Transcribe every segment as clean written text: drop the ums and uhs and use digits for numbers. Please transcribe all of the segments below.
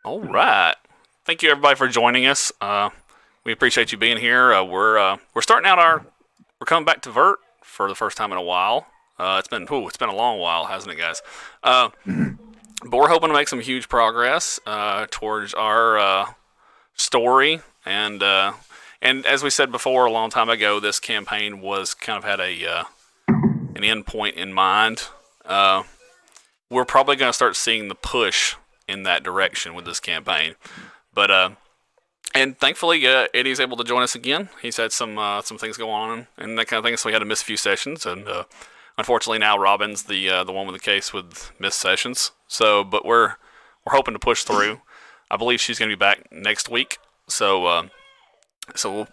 All right. Thank you everybody for joining us. We appreciate you being here. We're starting out we're coming back to Vurt for the first time in a while. It's been a long while, hasn't it, guys? Uh, Mhm. but we're hoping to make some huge progress towards our story and as we said before a long time ago, this campaign was kind of had an end point in mind. Uh, we're probably going to start seeing the push in that direction with this campaign. But and thankfully, Eddie's able to join us again. He's had some things go on and that kind of thing, so we had to miss a few sessions. And unfortunately, now Robin's the one with the case with missed sessions. So, but we're hoping to push through. I believe she's going to be back next week. So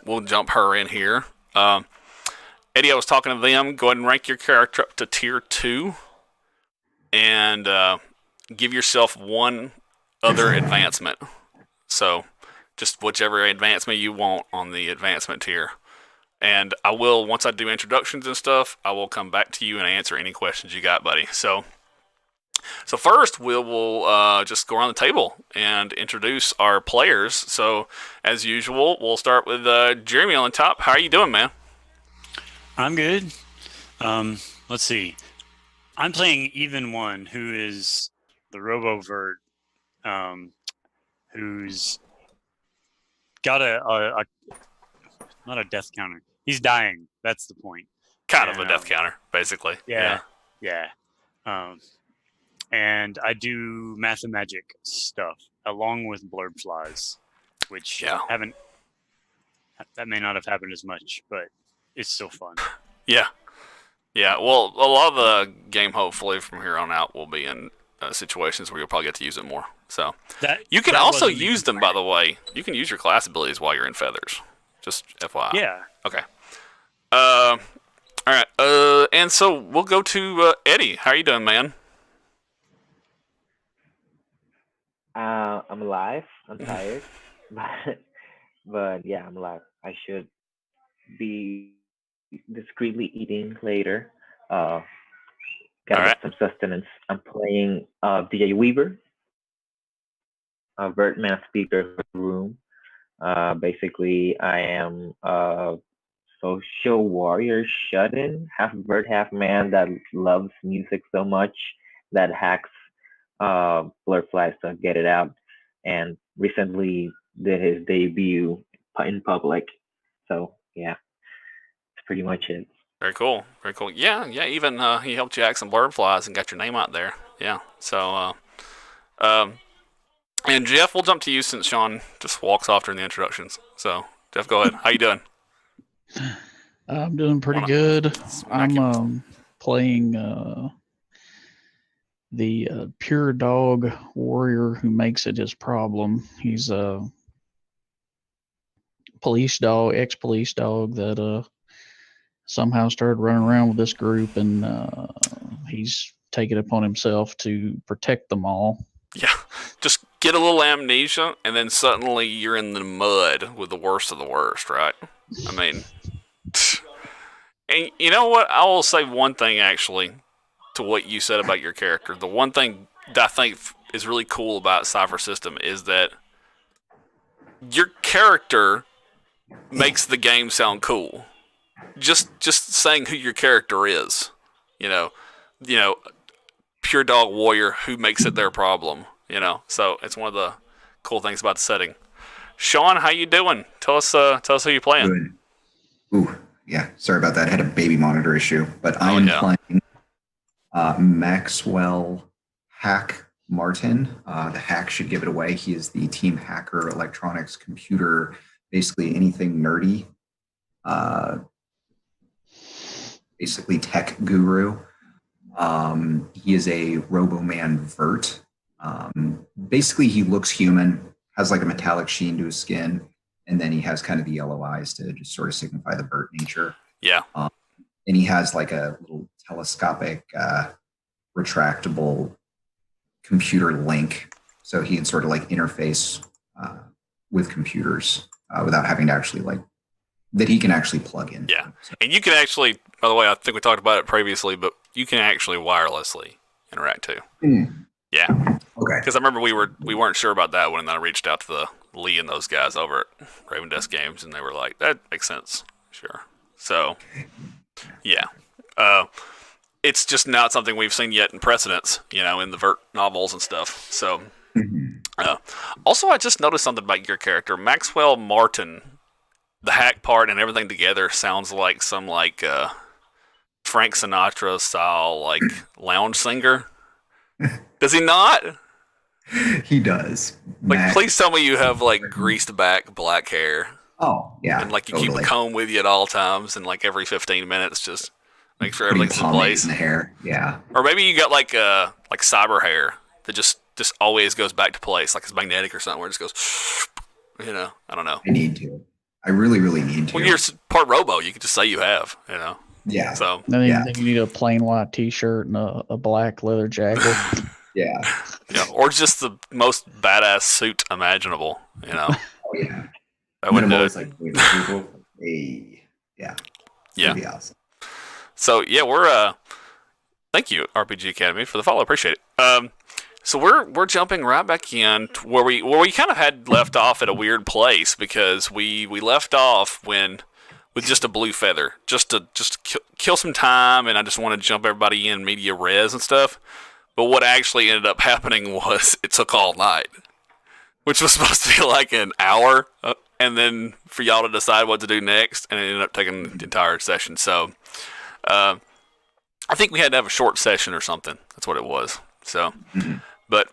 we'll jump her in here. Eddie, I was talking to them. Go ahead and rank your character up to tier 2, and give yourself one other advancement. So just whichever advancement you want on the advancement tier. And I will, once I do introductions and stuff, I will come back to you and answer any questions you got, buddy. So first, we will just go around the table and introduce our players. So as usual, we'll start with Jeremy on the top. How are you doing, man? I'm good. Let's see. I'm playing Even One, who is the RoboVert, um, who's got a not a death counter. He's dying. That's the point. Kind of And a death counter, basically. yeah, yeah. Um, and I do math and magic stuff along with blurb flies, which Yeah. haven't that may not have happened as much, but it's still fun. Yeah. Yeah. Well, a lot of the game, hopefully, from here on out, will be in situations where you'll probably get to use it more. So That you can that also wasn't use them, by the way. You can use your class abilities while you're in feathers. Just FYI. Yeah. Okay. All right. And so we'll go to Eddie. How are you doing, man? I'm alive. I'm tired, but yeah, I'm alive. I should be discreetly eating later. Uh, All Gotta right. get some sustenance. I'm playing DJ Weaver, a Birdman speaker room. Basically, I am a social warrior shut-in, half bird, half man that loves music so much that hacks Blurflies to get it out, and recently did his debut in public. So yeah, that's pretty much it. Very cool. Very cool. Yeah. Yeah. Even he helped you act some blurb flies and got your name out there. Yeah. So um, and Jeff, we'll jump to you since Sean just walks off during the introductions. So Jeff, go ahead. How you doing? I'm doing pretty Wanna good. smack I'm him? playing the pure dog warrior who makes it his problem. He's a police dog, ex-police dog that somehow started running around with this group, and he's taken it upon himself to protect them all. Yeah. Just get a little amnesia, and then suddenly you're in the mud with the worst of the worst, right? I mean, and you know what? I will say one thing actually to what you said about your character. The one thing that I think is really cool about Cypher System is that your character makes the game sound cool. Just saying who your character is, you know, you know, pure dog warrior who makes it their problem, you know. So it's one of the cool things about the setting. Sean, how you doing? Tell us who you playing. Good. Ooh, yeah. Sorry about that. I had a baby monitor issue, but I Oh am yeah, playing Maxwell Hack Martin. The hack should give it away. He is the team hacker, electronics, computer, basically anything nerdy. Uh, Basically tech guru. He is a Roboman Vert. Basically, he looks human, has like a metallic sheen to his skin, and then he has kind of the yellow eyes to just sort of signify the Vert nature. yeah, Um, and he has like a little telescopic, retractable computer link, so he can sort of like interface uh, with computers without having to actually like that he can actually plug in. yeah. And you can actually, by the way, I think we talked about it previously, but you can actually wirelessly interact too. Mm. Yeah, Okay. because I remember we weren't sure about that when I reached out to the Lee and those guys over at Raven Desk Games, and they were like, "That makes sense, sure." So, yeah, it's just not something we've seen yet in precedents, in the Vurt novels and stuff. So, Mhm. also, I just noticed something about your character, Maxwell Martin. The hack part and everything together sounds like some Frank Sinatra style lounge singer. Does he not? He does. Please tell me you have greased back black hair Oh, yeah. and you keep a comb with you at all times and every 15 minutes just make sure Putting everything's in pomade place. in the hair. Yeah. Or maybe you got cyber hair that just always goes back to place, like it's magnetic or something where it just goes. I don't know. I need to. I really, really need to. Well, you're part robo. You could just say you have. Yeah. So I think you need a plain white T-shirt and a black leather jacket. Yeah. Or just the most badass suit imaginable. Oh yeah. That would do it. People. Hey. Yeah. Yeah. That'd be awesome. So yeah, we're thank you RPG Academy for the follow. Appreciate it. So we're jumping right back in to where we kind of had left off at a weird place because we left off with just a blue feather, just to kill some time, and I just want to jump everybody in media res and stuff. But what actually ended up happening was it took all night, which was supposed to be like an hour, and then for y'all to decide what to do next, and it ended up taking the entire session. So I think we had to have a short session or something. That's what it was. So, but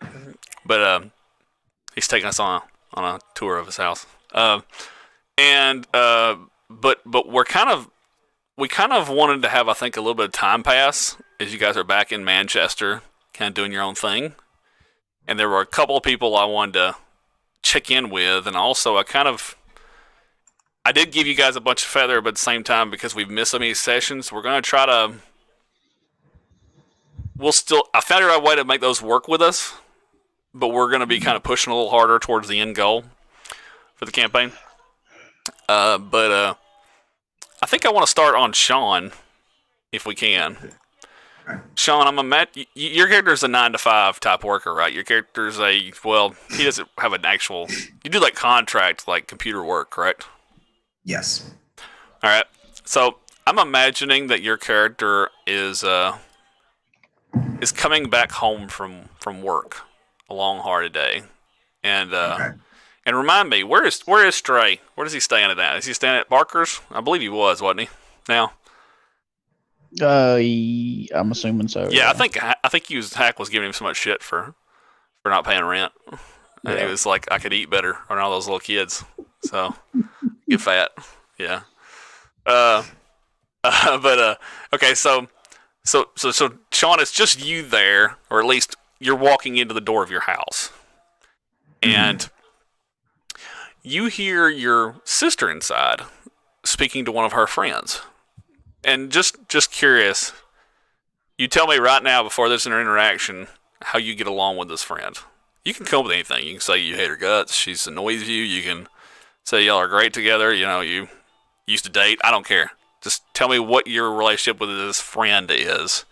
he's taking us on a tour of his house, but we kind of wanted to have, I think, a little bit of time pass as you guys are back in Manchester, kind of doing your own thing. And there were a couple of people I wanted to check in with, and also I did give you guys a bunch of feather, but at the same time, because we've missed so many sessions, we're going to try to. I found a way to make those work with us, but we're going to be kind of pushing a little harder towards the end goal for the campaign. But I think I want to start on Sean, if we can. Sean, your character's a 9-to-5 type worker, right? Your character's he doesn't have an actual. You do contract, computer work, correct? Yes. All right. So I'm imagining that your character is coming back home from work, a long hard day, and and remind me, where is Stray? Where does he staying at? Is he staying at Barker's? I believe he was, wasn't he? Now. I'm assuming so. Yeah, I think Hack was giving him so much shit for not paying rent, and he was like, I could eat better on all those little kids, so get fat. Yeah. But okay, so Sean, it's just you there, or at least you're walking into the door of your house, and you hear your sister inside speaking to one of her friends. And just curious, you tell me right now before this interaction how you get along with this friend. You can come up with anything. You can say you hate her guts, she annoys you. You can say y'all are great together. You used to date. I don't care. Just tell me what your relationship with this friend is.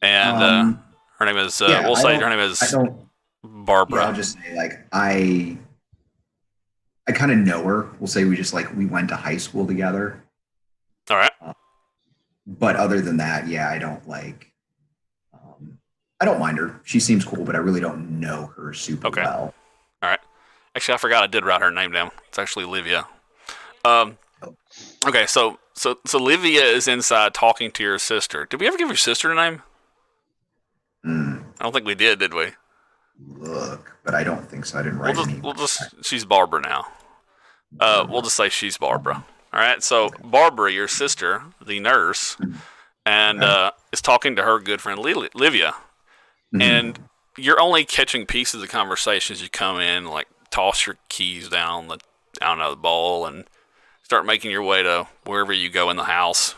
And her name is. We'll say her name is Barbara. Yeah, I'll just say I kind of know her. We'll say we went to high school together. All right. But other than that, yeah, I don't I don't mind her. She seems cool, but I really don't know her super well. All right. Actually, I forgot I did write her name down. It's actually Livia. Okay, so Livia is inside talking to your sister. Did we ever give your sister a name? I don't think we did we? Look, but I don't think so. I didn't write any. She's Barbara now. We'll just say she's Barbara. All right, so Barbara, your sister, the nurse, and is talking to her good friend Livia, and you're only catching pieces of conversations. You come in, toss your keys down the bowl, and start making your way to wherever you go in the house,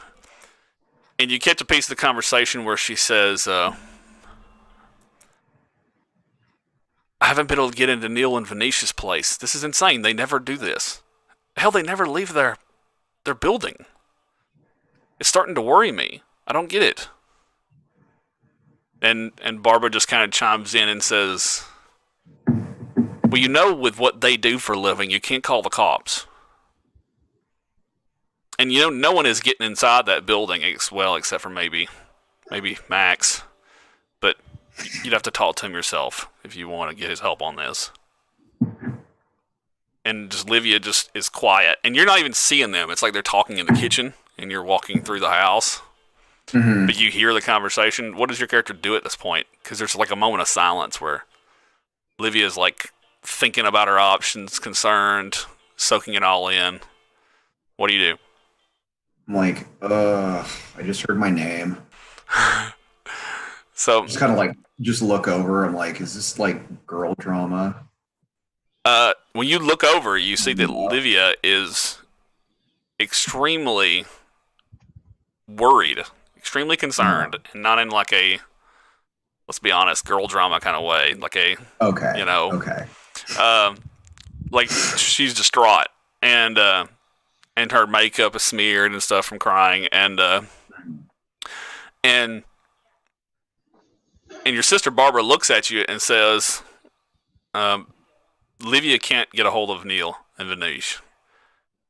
and you catch a piece of the conversation where she says, "I haven't been able to get into Neil and Venetia's place. This is insane. They never do this. Hell, they never leave their building. It's starting to worry me. I don't get it. And Barbara just kind of chimes in and says, "Well, you know, with what they do for a living, you can't call the cops." And you know, no one is getting inside that building except for maybe Max. But you'd have to talk to him yourself if you want to get his help on this. And just Livia just is quiet, and you're not even seeing them. It's like they're talking in the kitchen, and you're walking through the house. Mm-hmm. But you hear the conversation. What does your character do at this point? Because there's like a moment of silence where Livia's like thinking about her options, concerned, soaking it all in. What do you do? I'm like, I just heard my name. So Just kind of like, just look over. I'm like, is this like girl drama? when you look over, you see that Livia is extremely worried, extremely concerned, and not in like a, let's be honest, girl drama kind of way. Like a, Okay. you know, Okay. like she's distraught, and her makeup is smeared and stuff from crying, and your sister Barbara looks at you and says, Livia can't get a hold of Neil and Vanish.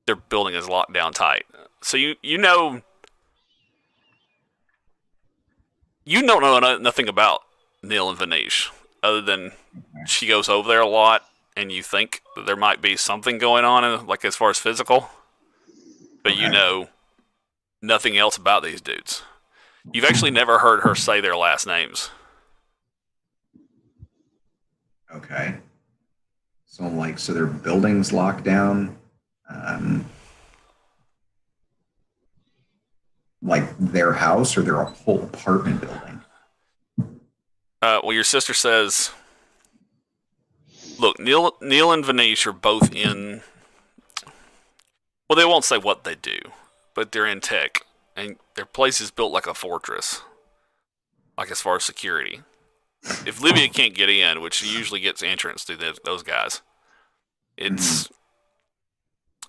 Their building is locked down tight. So you know nothing about Neil and Vanish other than she goes over there a lot, and you think that there might be something going on, like as far as physical, but you know nothing else about these dudes. You've actually never heard her say their last names. Okay. So I'm like, so their building's locked down. Like their house, or their whole apartment building? Well, your sister says, look, Neil and Vanish are both in, well, they won't say what they do, but they're in tech, and their place is built like a fortress, like as far as security. If Livia can't get in, which she usually gets entrance through those guys, it's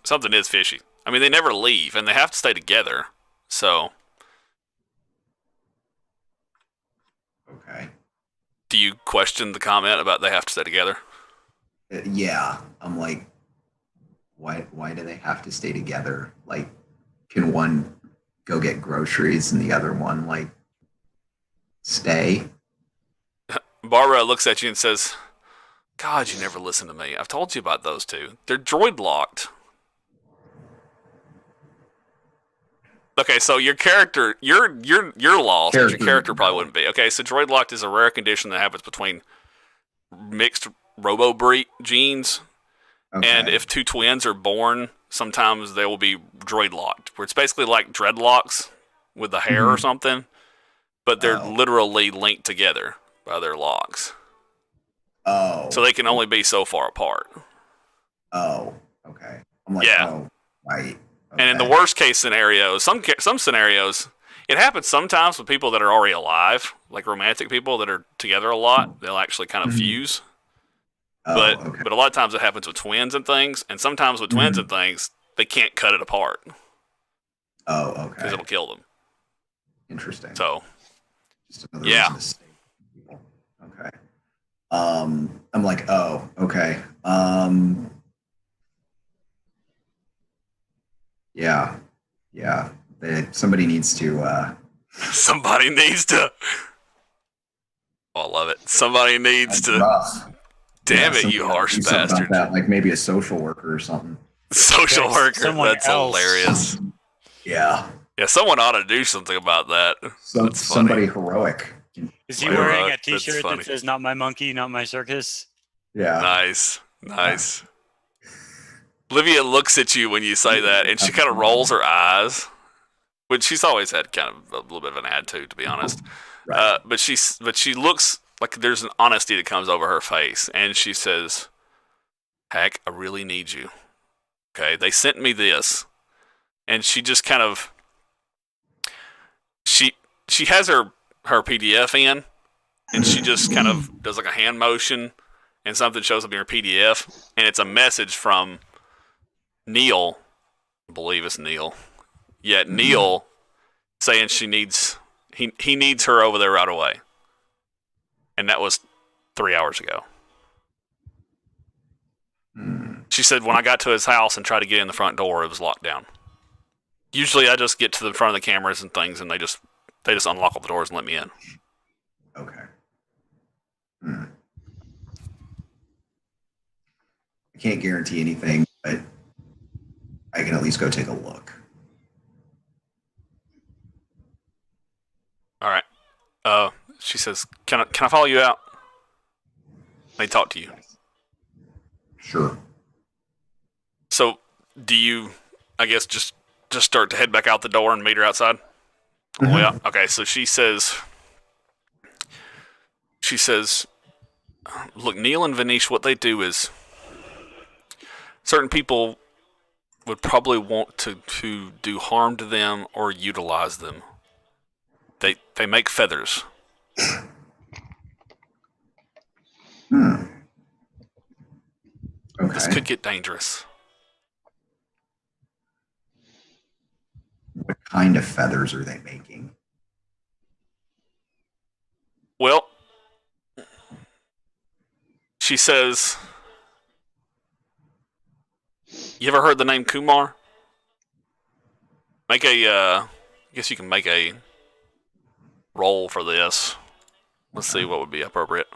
something is fishy. I mean, they never leave, and they have to stay together. So, Okay. do you question the comment about they have to stay together? Yeah. I'm like, why do they have to stay together? Like, can one go get groceries and the other one like stay? Barbara looks at you and says, God, you never listen to me. I've told you about those two. They're droid locked. Okay, so your character, you're lost, but your character probably wouldn't be. Okay, so droid locked is a rare condition that happens between mixed robo-breed genes, Okay. and if two twins are born, sometimes they will be droid locked, where it's basically like dreadlocks with the hair or something, but they're literally linked together by their locks. Oh. So they can only be so far apart. Oh. Okay. I'm like, Yeah. oh, right. Okay. And in the worst case scenarios, some scenarios, it happens sometimes with people that are already alive, like romantic people that are together a lot. They'll actually kind of fuse. But a lot of times it happens with twins and things, and sometimes with twins and things, they can't cut it apart. Oh, okay. Because it'll kill them. Interesting. So, Just another yeah. reason to stay with people. Okay. I'm like, oh, okay. Yeah. Somebody needs to. Somebody needs to. Oh, I love it. Somebody needs to. Rough. Damn Yeah, it, you harsh do something about bastard. that, like maybe a social worker or something. Social worker. Someone That's else. hilarious. Yeah. Yeah, someone ought to do something about that. That's funny. Somebody heroic. Is he Why wearing not? a That's T-shirt funny. that says "Not my monkey, not my circus"? Yeah. Nice. Olivia looks at you when you say that, and she kind of rolls her eyes, which she's always had kind of a little bit of an attitude, to be honest. Right. But she looks like there's an honesty that comes over her face, and she says, "Heck, I really need you. Okay, they sent me this," and she just kind of she has her PDF in, and she just kind of does like a hand motion, and something shows up in her PDF, and it's a message from Neil. I believe it's Neil. Yeah, Neil saying he needs her over there right away. and that was 3 hours ago. Hmm. She said when I got to his house and tried to get in the front door, it was locked down. Usually, I just get to the front of the cameras and things, and they just unlock all the doors and let me in. Okay. Hmm. I can't guarantee anything, but I can at least go take a look. All right. She says, "Can I follow you out? Let me talk to you." Sure. So, do you, I guess, just start to head back out the door and meet her outside? On the way out? Okay, so she says, look, Neil and Vanish, what they do is, certain people would probably want to do harm to them or utilize them. They make feathers. Hmm. This Okay. could get dangerous. What kind of feathers are they making? Well, she says, you ever heard the name Kumar? Make a, I guess you can make a roll for this. Let's see what would be appropriate.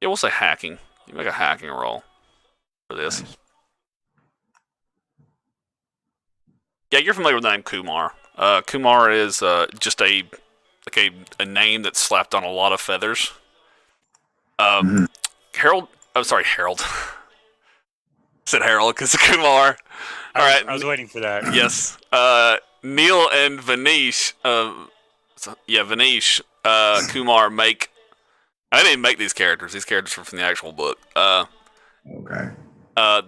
Yeah, we'll say hacking. You make a hacking roll for this. Nice. Yeah, you're familiar with the name Kumar. Kumar is just a name that's slapped on a lot of feathers. Mhm. Harold. I'm sorry, Harold. Said Harold because of Kumar. All right. I was waiting for that. Yes. Neil and Vanish. Vanish. Kumar make. I didn't make these characters. These characters are from the actual book. Okay.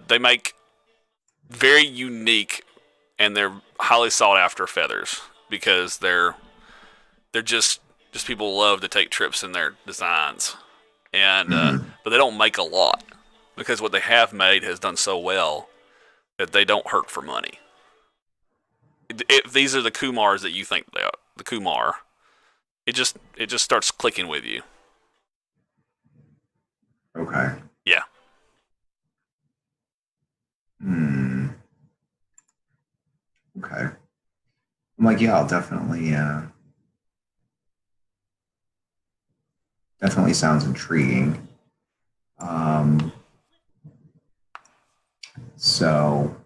They make very unique and they're highly sought after feathers because they're just people love to take trips in their designs, and but they don't make a lot because what they have made has done so well that they don't hurt for money. If these are the Kumars that you think they are, the Kumar, it just starts clicking with you. Okay. Yeah. Hmm. Okay. I'm like, yeah, I'll definitely definitely sounds intriguing. So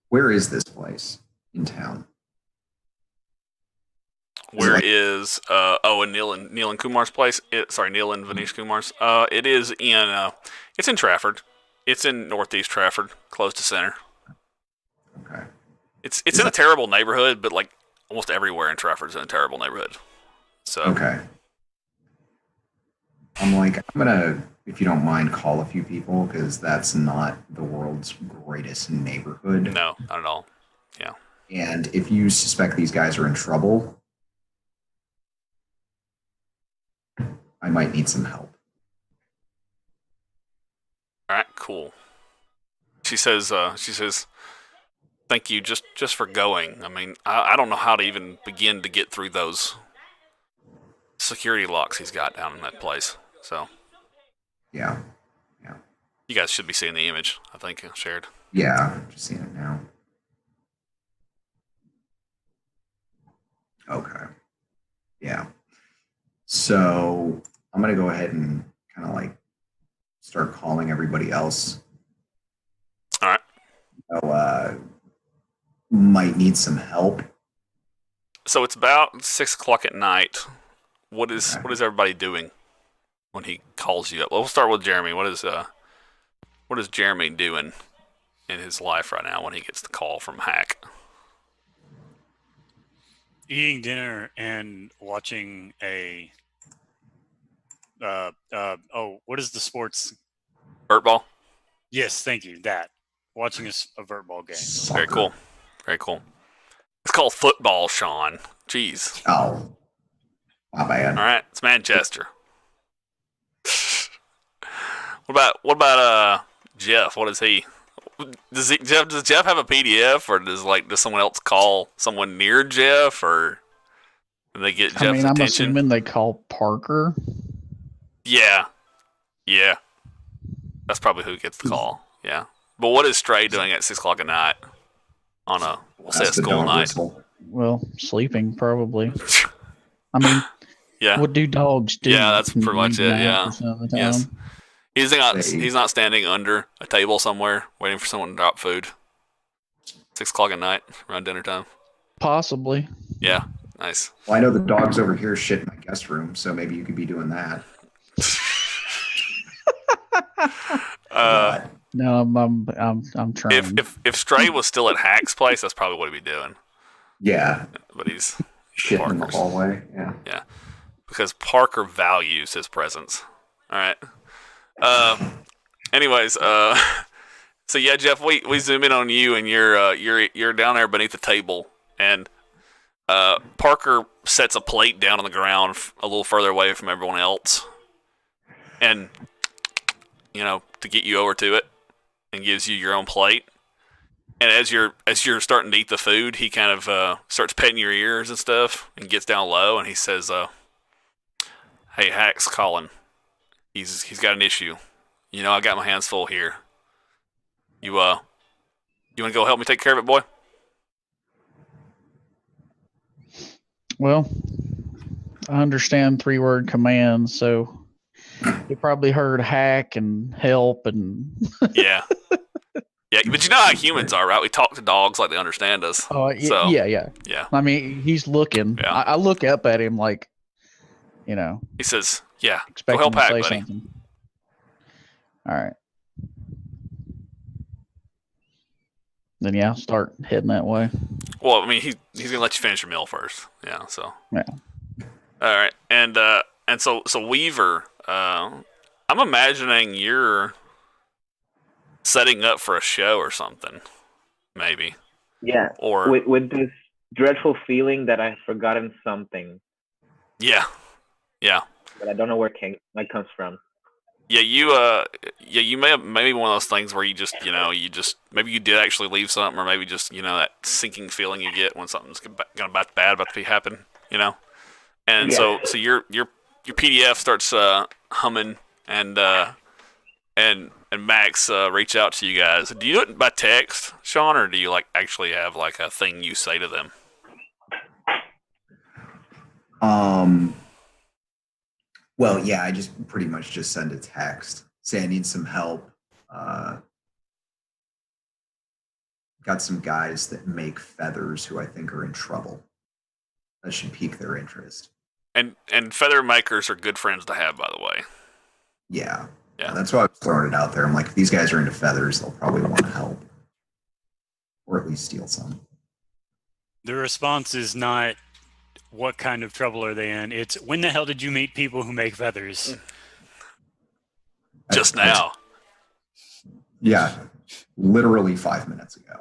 where is this place in town? Where is in Neil and Kumar's place? Neil and Vanish Kumar's. It is in it's in Trafford. It's in Northeast Trafford, close to center. Okay. It's in a terrible neighborhood, but like almost everywhere in Trafford is in a terrible neighborhood. So Okay. I'm like, I'm gonna, if you don't mind, call a few people because that's not the world's greatest neighborhood. No, not at all. Yeah. And if you suspect these guys are in trouble, I might need some help. All right, cool. She says, thank you just for going. I mean, I don't know how to even begin to get through those security locks he's got down in that place. So Yeah. you guys should be seeing the image, I think, shared. Yeah. Just seeing it now. Okay. Yeah. So I'm gonna go ahead and kind of like start calling everybody else. All right. So, might need some help. So it's about 6:00 at night. What is Okay. what is everybody doing when he calls you up? Well, we'll start with Jeremy. What is Jeremy doing in his life right now when he gets the call from Hack? Eating dinner and watching a what is the sports? Vurt ball. Yes, thank you. That watching a vert ball game. Very cool. Very cool. It's called football, Sean. Jeez. Oh, my bad. All right, it's Manchester. What about Jeff? What is he? does Jeff have a PDF, or does someone else call someone near Jeff, or do they get Jeff's I'm attention? assuming they call Parker. Yeah. That's probably who gets the call. Yeah. But what is Stray doing at 6 o'clock at night on a That's the school dog night? whistle. Well, sleeping probably. I mean, Yeah. what do dogs do? Yeah, that's pretty much it. 99% Yeah. of the time? Yes. He's not standing under a table somewhere waiting for someone to drop food. 6 o'clock at night around dinner time. Possibly. Yeah. Nice. Well, I know the dog's over here shit in my guest room, so maybe you could be doing that. No, I'm trying. If Stray was still at Hack's place, that's probably what he'd be doing. Yeah, But he's shit in the Parker's. hallway. Yeah. Because Parker values his presence. All right. Anyways, so yeah, Jeff, we zoom in on you, and you're down there beneath the table, and Parker sets a plate down on the ground a little further away from everyone else, and to get you over to it, and gives you your own plate. And as you're starting to eat the food, he kind of starts petting your ears and stuff, and gets down low, and he says, "Hey, Hack's calling. He's got an issue. I got my hands full here. You want to go help me take care of it, boy?" Well, I understand 3-word commands, so you probably heard hack and help and. Yeah. Yeah, but you know how humans are, right? We talk to dogs like they understand us. Oh, So, yeah. Yeah. I mean, he's looking. Yeah. I look up at him like, He says, "Yeah, go expecting help to Hack, say buddy." something. All right. Then yeah, I'll start heading that way. Well, I mean, he's gonna let you finish your meal first. Yeah. So. Yeah. All right, and so Weaver, I'm imagining you're setting up for a show or something, maybe. Yeah. Or With this dreadful feeling that I've forgotten something, yeah. but I don't know where it comes from. Yeah, you may have maybe one of those things where you just maybe you did actually leave something, or maybe just that sinking feeling you get when something's about to be happen, And Yeah. so your PDF starts humming, and Max reach out to you guys. Do you do it by text, Sean, or do you actually have a thing you say to them? Well, yeah, I just pretty much just send a text. Say I need some help. Got some guys that make feathers who I think are in trouble. That should pique their interest. And feather makers are good friends to have, by the way. Yeah. Yeah. That's why I was throwing it out there. I'm like, if these guys are into feathers, they'll probably want to help. Or at least steal some. The response is not, what kind of trouble are they in? It's, when the hell did you meet people who make feathers? Just now. Yeah. Literally 5 minutes ago.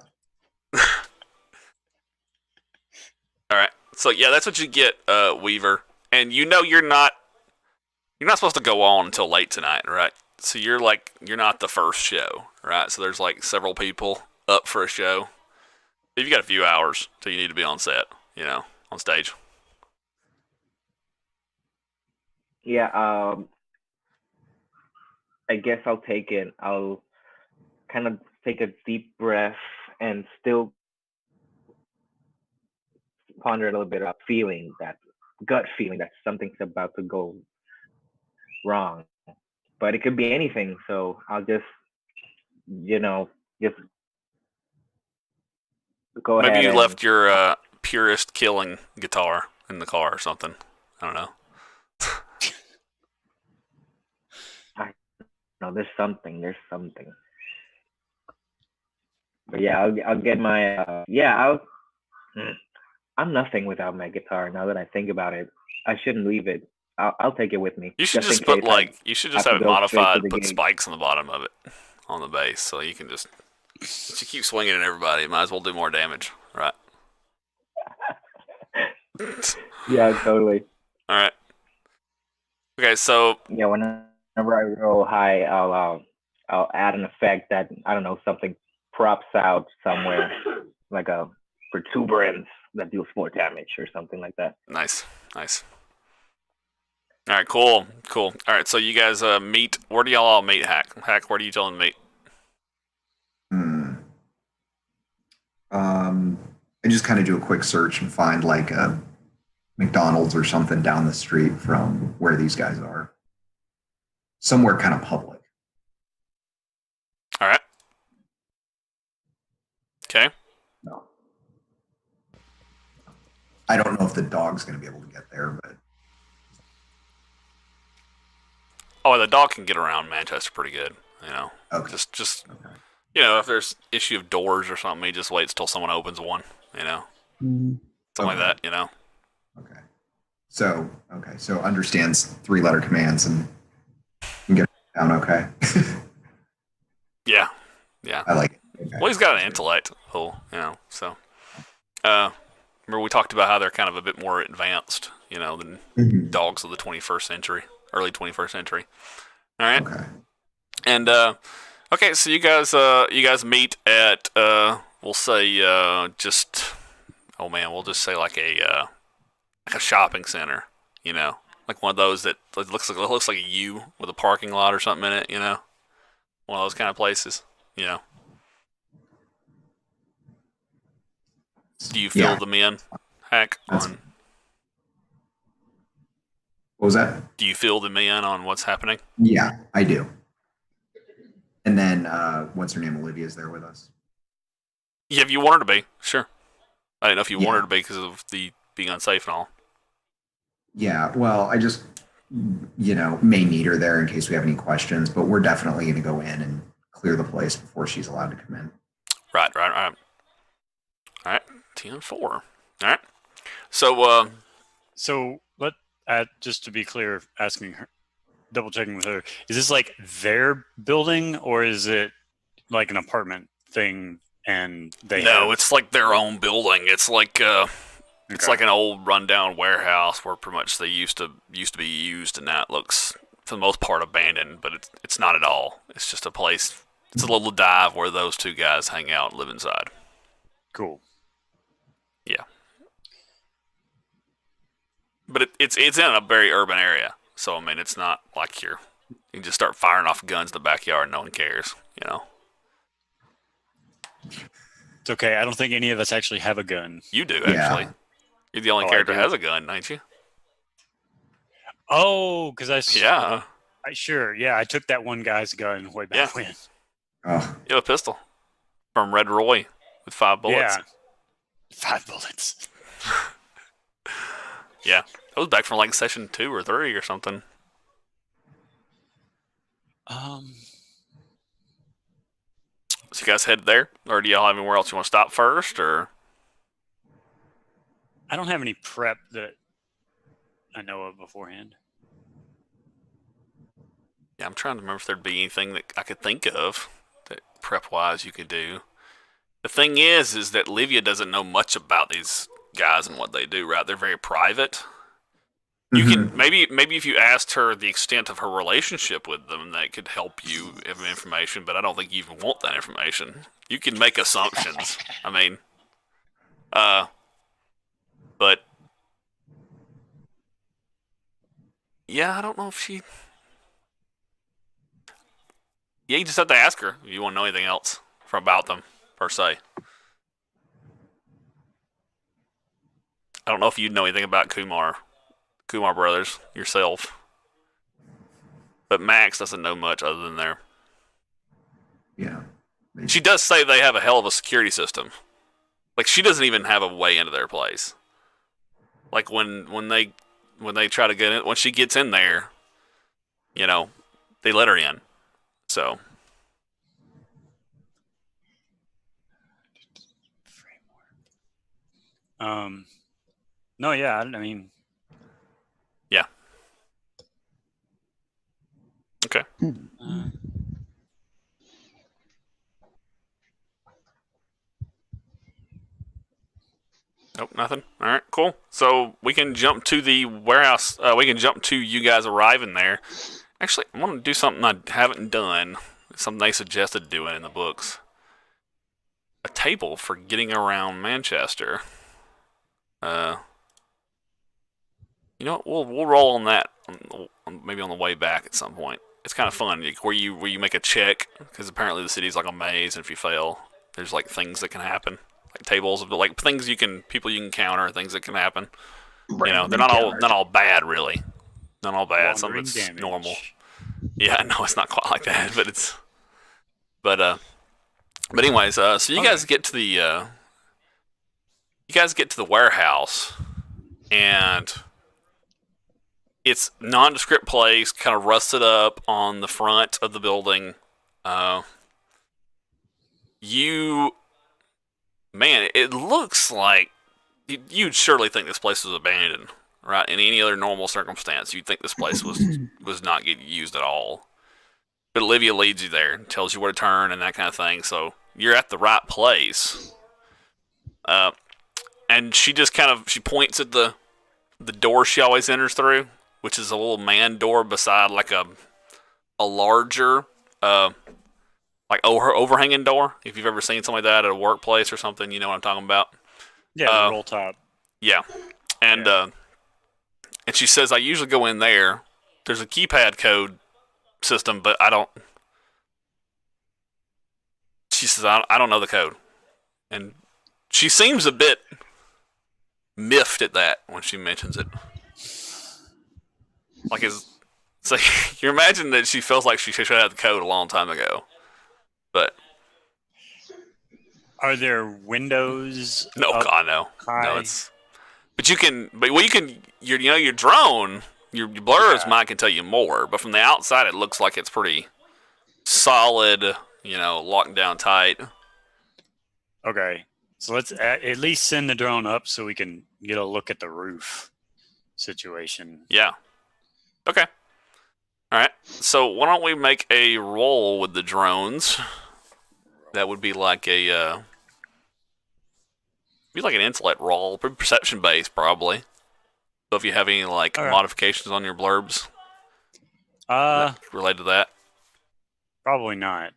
All right. So yeah, that's what you get, Weaver. And you're not supposed to go on until late tonight, right? So you're not the first show, right? So there's several people up for a show. You've got a few hours till you need to be on set, on stage. Yeah. I guess I'll take it. I'll kind of take a deep breath and still ponder a little bit about that gut feeling that something's about to go wrong. But it could be anything. So I'll just go ahead. Maybe you left your purist killing guitar in the car or something. I don't know. No, there's something. But yeah, I'll get my I'm nothing without my guitar. Now that I think about it, I shouldn't leave it. I'll take it with me. You should just in put case you should have just to have it go straight to modified, the put gig. spikes on the bottom of it on the bass, so you can just if you keep swinging at everybody, it might as well do more damage, right? Yeah, totally. All right. Okay, so Yeah, whenever I roll high, I'll add an effect that, I don't know, something props out somewhere, like a protuberance that deals more damage or something like that. Nice. All right, cool. All right, so you guys meet. Where do y'all all meet, Hack? Hack, where do you tell them to meet? I just kind of do a quick search and find like a McDonald's or something down the street from where these guys are. Somewhere kind of public. All right. Okay. No. I don't know if the dog's going to be able to get there, but The dog can get around Manchester pretty good. okay. Just Okay. if there's issue of doors or something, he just waits till someone opens one. Something like that. Okay. So understands 3-letter commands and can get down okay. Yeah. I like it. Okay. Well, he's got an intellect. So. Remember we talked about how they're kind of a bit more advanced, than dogs of the 21st century, early 21st century. All right. Okay. And okay, so you guys meet at we'll say we'll just say like a shopping center, like one of those that looks like a U with a parking lot or something in it, one of those kind of places, Do you fill them in, Hack? What was that? Do you fill them in on what's happening? Yeah, I do. And then what's her name? Olivia's there with us. Yeah, if you want her to be, sure. I didn't know if you Yeah. wanted her to be because of the being unsafe and all. Yeah, well, I just may need her there in case we have any questions, but we're definitely going to go in and clear the place before she's allowed to come in. Right. All right, 10-4. All right. So, So just to be clear, double checking with her, is this like their building or is it like an apartment thing? And it's like their own building. It's like it's like an old rundown warehouse where pretty much they used to be used, and that looks for the most part abandoned. But it's not at all. It's just a place. It's a little dive where those two guys hang out and live inside. Cool. Yeah. But it's in a very urban area, so I mean it's not like you can just start firing off guns in the backyard and no one cares, It's okay. I don't think any of us actually have a gun. You do, Yeah. actually. You're the only Oh, I character do? that has a gun, ain't you? Oh, because Yeah. I took that one guy's gun way back when. Oh, You have a pistol from Red Roy with 5 bullets. Yeah, 5 bullets. Yeah. That was back from like session 2 or 3 or something. So you guys head there? Or do y'all have anywhere else you want to stop first? Or I don't have any prep that I know of beforehand. yeah, I'm trying to remember if there'd be anything that I could think of that prep-wise you could do. The thing is that Livia doesn't know much about these guys and what they do, right? They're very private. You can maybe if you asked her the extent of her relationship with them, that could help you have information. But I don't think you even want that information. You can make assumptions. I mean, but yeah, I don't know if she. Yeah, you just have to ask her if you want to know anything else about them per se. I don't know if you'd know anything about Kumar brothers yourself, but Max doesn't know much other than there. yeah. She does say they have a hell of a security system. Like she doesn't even have a way into their place. Like when they try to get in, when she gets in there, they let her in. So. No, yeah, I mean, Yeah. Okay. Nope, nothing. All right, cool. So we can jump to the warehouse. We can jump to you guys arriving there. Actually, I want to do something I haven't done. Something they suggested doing in the books. a table for getting around Manchester. You know what? We'll roll on that maybe on the way back at some point. It's kind of fun where you make a check because apparently the city's like a maze, and if you fail, there's like things that can happen, like tables, like things people you can counter, things that can happen. You know, they're not all bad really, not all bad. Some of it's damage. normal. Yeah, no, it's not quite like that, but anyways, so you guys get to the warehouse, and it's nondescript place, kind of rusted up on the front of the building. It looks like you'd surely think this place was abandoned, right? In any other normal circumstance, you'd think this place was not getting used at all. But Olivia leads you there, tells you where to turn and that kind of thing. So you're at the right place. And she just she points at the door she always enters through, which is a little man door beside like a larger like overhanging door. If you've ever seen something like that at a workplace or something, you know what I'm talking about. Yeah, the roll top. Yeah, and and she says I usually go in there. There's a keypad code system, but I don't. She says I don't know the code, and she seems a bit miffed at that when she mentions it. Like it's like you imagine that she feels like she should have the code a long time ago, but are there windows? No, God, no. High? No, but you can your drone, your blurs can tell you more, but from the outside it looks like it's pretty solid, locked down tight. Okay. So let's at least send the drone up so we can get a look at the roof situation. Yeah. Okay. All right. So why don't we make a roll with the drones? That would be like an intellect roll, perception based probably. So if you have any modifications on your blurbs, related to that, probably not.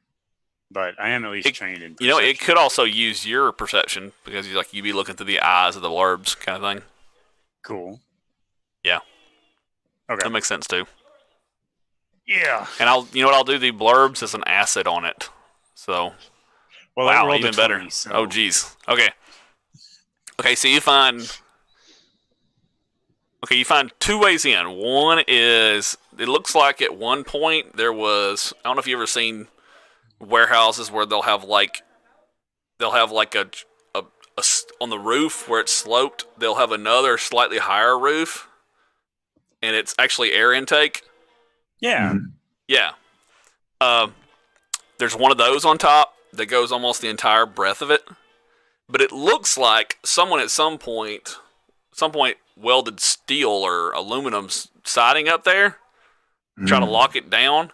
But I am at least trained in perception. It could also use your perception because you'd be looking through the eyes of the blurbs kind of thing. Cool. Yeah. Okay. That makes sense too. Yeah. And I'll do the blurbs as an asset on it. So wow, even 20, better. So. Oh geez. Okay. Okay, so you find two ways in. One is it looks like at one point there was, I don't know if you've ever seen warehouses where they'll have like a on the roof where it's sloped, they'll have another slightly higher roof, and it's actually air intake. Yeah. Mm-hmm. Yeah. There's one of those on top that goes almost the entire breadth of it, but it looks like someone at some point welded steel or aluminum siding up there, trying to lock it down.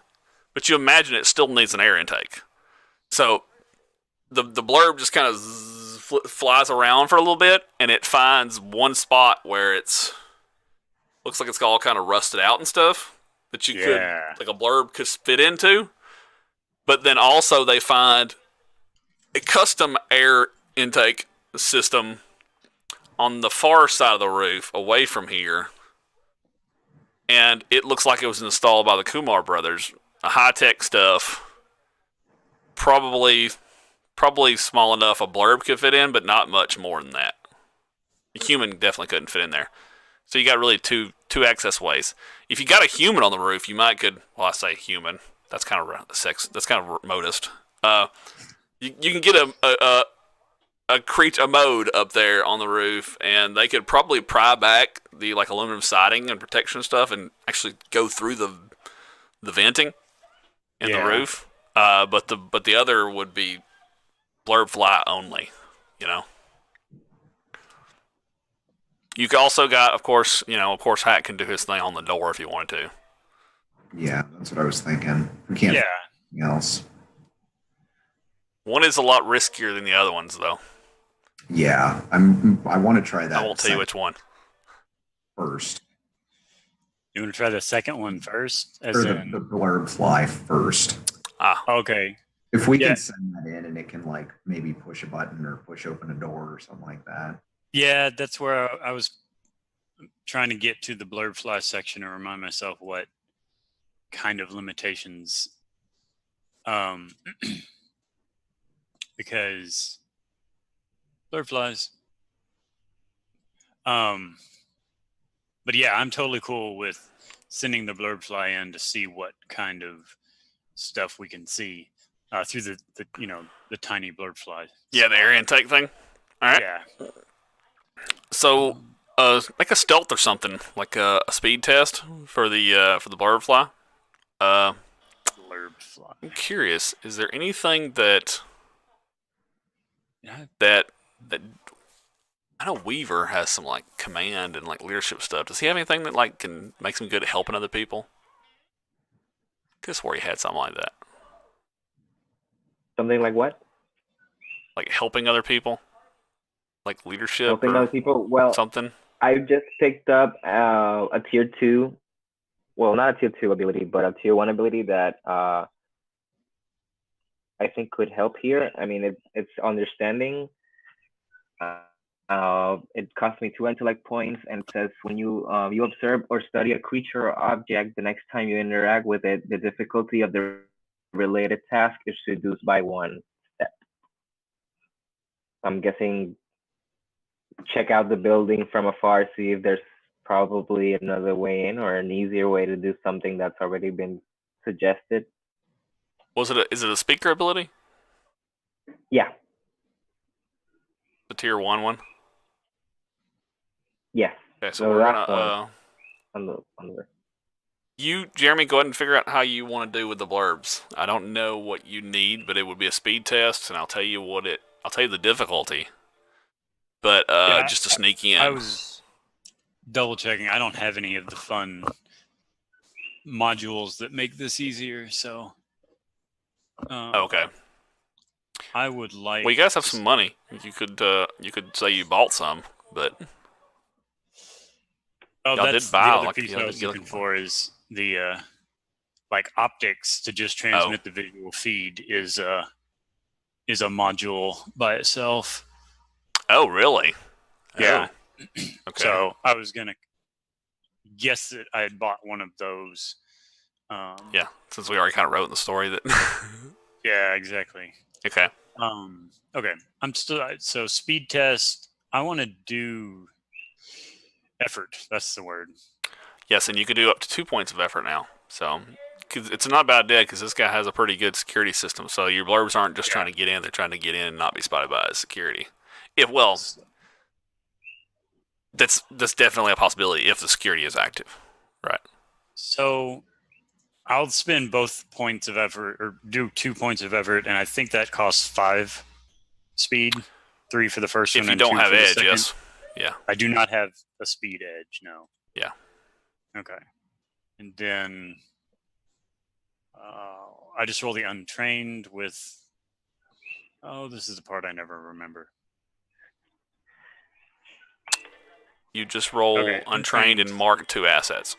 But you imagine it still needs an air intake. So the blurb just kind of flies around for a little bit, and it finds one spot where looks like it's all kind of rusted out and stuff that you could, like a blurb could fit into. But then also they find a custom air intake system on the far side of the roof away from here. And it looks like it was installed by the Kumar brothers. High-tech stuff, probably small enough a blurb could fit in, but not much more than that. A human definitely couldn't fit in there. So you got really two access ways. If you got a human on the roof, you might could. Well, I say human. That's kind of That's kind of modest. You can get a mode up there on the roof, and they could probably pry back the aluminum siding and protection stuff, and actually go through the venting in the roof. But the other would be blurb fly only. You also got, of course, Hat can do his thing on the door if you wanted to. Yeah, that's what I was thinking. We can't do anything else. One is a lot riskier than the other ones, though. Yeah, I want to try that. I won't tell you which one. First. You want to try the second one first? The blurb fly first. Okay. If we Yeah. can send that in and it can like maybe push a button or push open a door or something like that. Yeah, that's where I was trying to get to the blurb fly section and remind myself what kind of limitations, because blurb flies. But yeah, I'm totally cool with sending the blurb fly in to see what kind of stuff we can see through the the tiny blurb fly. Yeah, the air intake thing. All right. Yeah. So, make a stealth or something, like a speed test for the blurb fly. Blurb fly. I'm curious. Is there anything that Yeah. I know Weaver has some like command and like leadership stuff. Does he have anything that like can makes him good at helping other people? Could have swore he had something like that, Something like what? like helping other people, like leadership Helping or other people. Well, something. I just picked up a tier 2. Well, not a tier 2 ability, but a tier 1 ability that I think could help here. I mean, it's understanding. It cost me 2 intellect points and says when you observe or study a creature or object, the next time you interact with it, the difficulty of the related task is reduced by 1 step. I'm guessing check out the building from afar, see if there's probably another way in or an easier way to do something that's already been suggested. Is it a speaker ability? Yeah. The tier 1 one? Yes. Okay, so The we're last gonna on the you, Jeremy, go ahead and figure out how you want to do with the blurbs. I don't know what you need, but it would be a speed test, and I'll tell you the difficulty. But just to sneak in. I was double checking. I don't have any of the fun modules that make this easier, so okay. I would like. Well, you guys have some money. You could say you bought some, but Oh, y'all that's did buy, the other like, piece y'all I did was get, looking like, for is the like optics to just transmit the visual feed is a module by itself. Oh, really? Yeah. Oh. Okay. So I was gonna guess that I had bought one of those. Yeah, since we already kind of wrote in the story that. Yeah, exactly. Okay. Okay. I'm still so speed test. I want to do effort. That's the word. Yes, and you could do up to 2 points of effort now. So, cause it's not a bad day because this guy has a pretty good security system. So your blurbs aren't just trying to get in; they're trying to get in and not be spotted by his security. That's definitely a possibility if the security is active, right? So I'll spend both points of effort, or do 2 points of effort, and I think that costs 5 speed, 3 for the first one. If you and don't 2 have for the edge, second. yes, yeah. I do not have a speed edge. No. Yeah. Okay. And then I just roll the untrained with. Oh, this is the part I never remember. You just roll untrained and mark 2 assets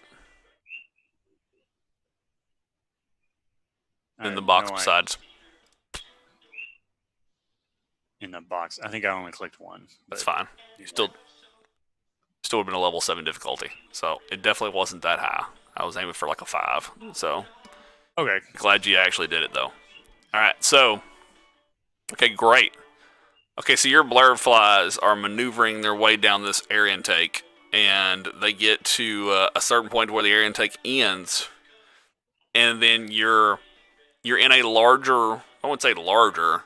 in the box besides. In the box, I think I only clicked 1. That's fine. You still would have been a level 7 difficulty, so it definitely wasn't that high. I was aiming for like a 5, so. Okay. Glad you actually did it though. All right, so. Okay, great. Okay, so your blurb flies are maneuvering their way down this air intake, and they get to a certain point where the air intake ends, and then you're in a larger. I wouldn't say larger,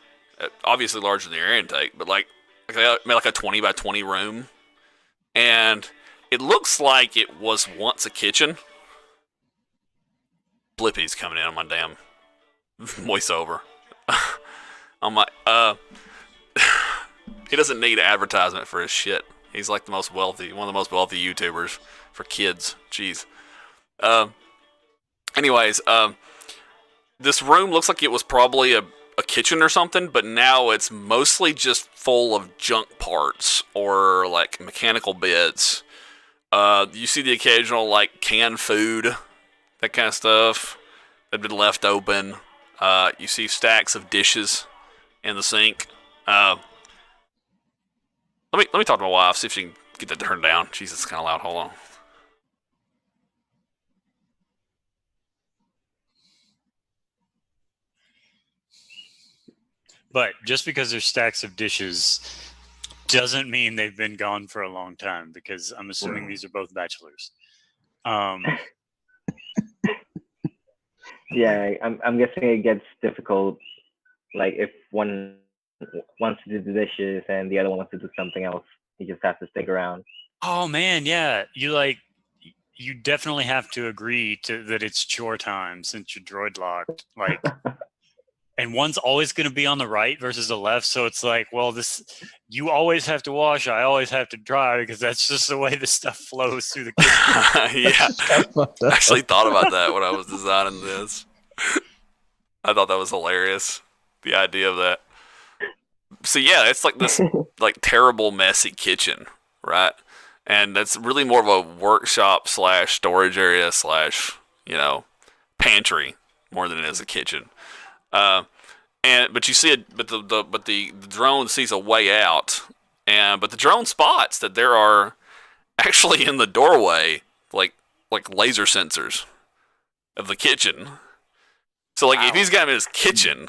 obviously larger than the air intake, but like a 20 by 20 room, and it looks like it was once a kitchen. Blippi's coming in on my damn voiceover. I'm like, he doesn't need advertisement for his shit. He's like one of the most wealthy YouTubers for kids. Jeez. Anyways, this room looks like it was probably a kitchen or something, but now it's mostly just full of junk parts or like mechanical bits. You see the occasional like canned food, that kind of stuff that had been left open. You see stacks of dishes in the sink. Let me talk to my wife, see if she can get that turned down. Jesus, it's kind of loud. Hold on. But just because there's stacks of dishes doesn't mean they've been gone for a long time, because I'm assuming these are both bachelors. Yeah, I'm guessing it gets difficult, like if one wants to do the dishes and the other one wants to do something else, you just have to stick around. Oh man, yeah. You definitely have to agree to that it's chore time since you're droid locked. Like, and one's always going to be on the right versus the left, so it's like, well, this you always have to wash, I always have to dry, because that's just the way the stuff flows through the kitchen. Yeah, I actually thought about that when I was designing this. I thought that was hilarious, the idea of that. So yeah, it's like this like terrible messy kitchen, right? And that's really more of a workshop / storage area / pantry more than it is a kitchen. But you see it, but the drone sees a way out, but the drone spots that there are actually in the doorway like laser sensors of the kitchen. So like if he's got him in his kitchen,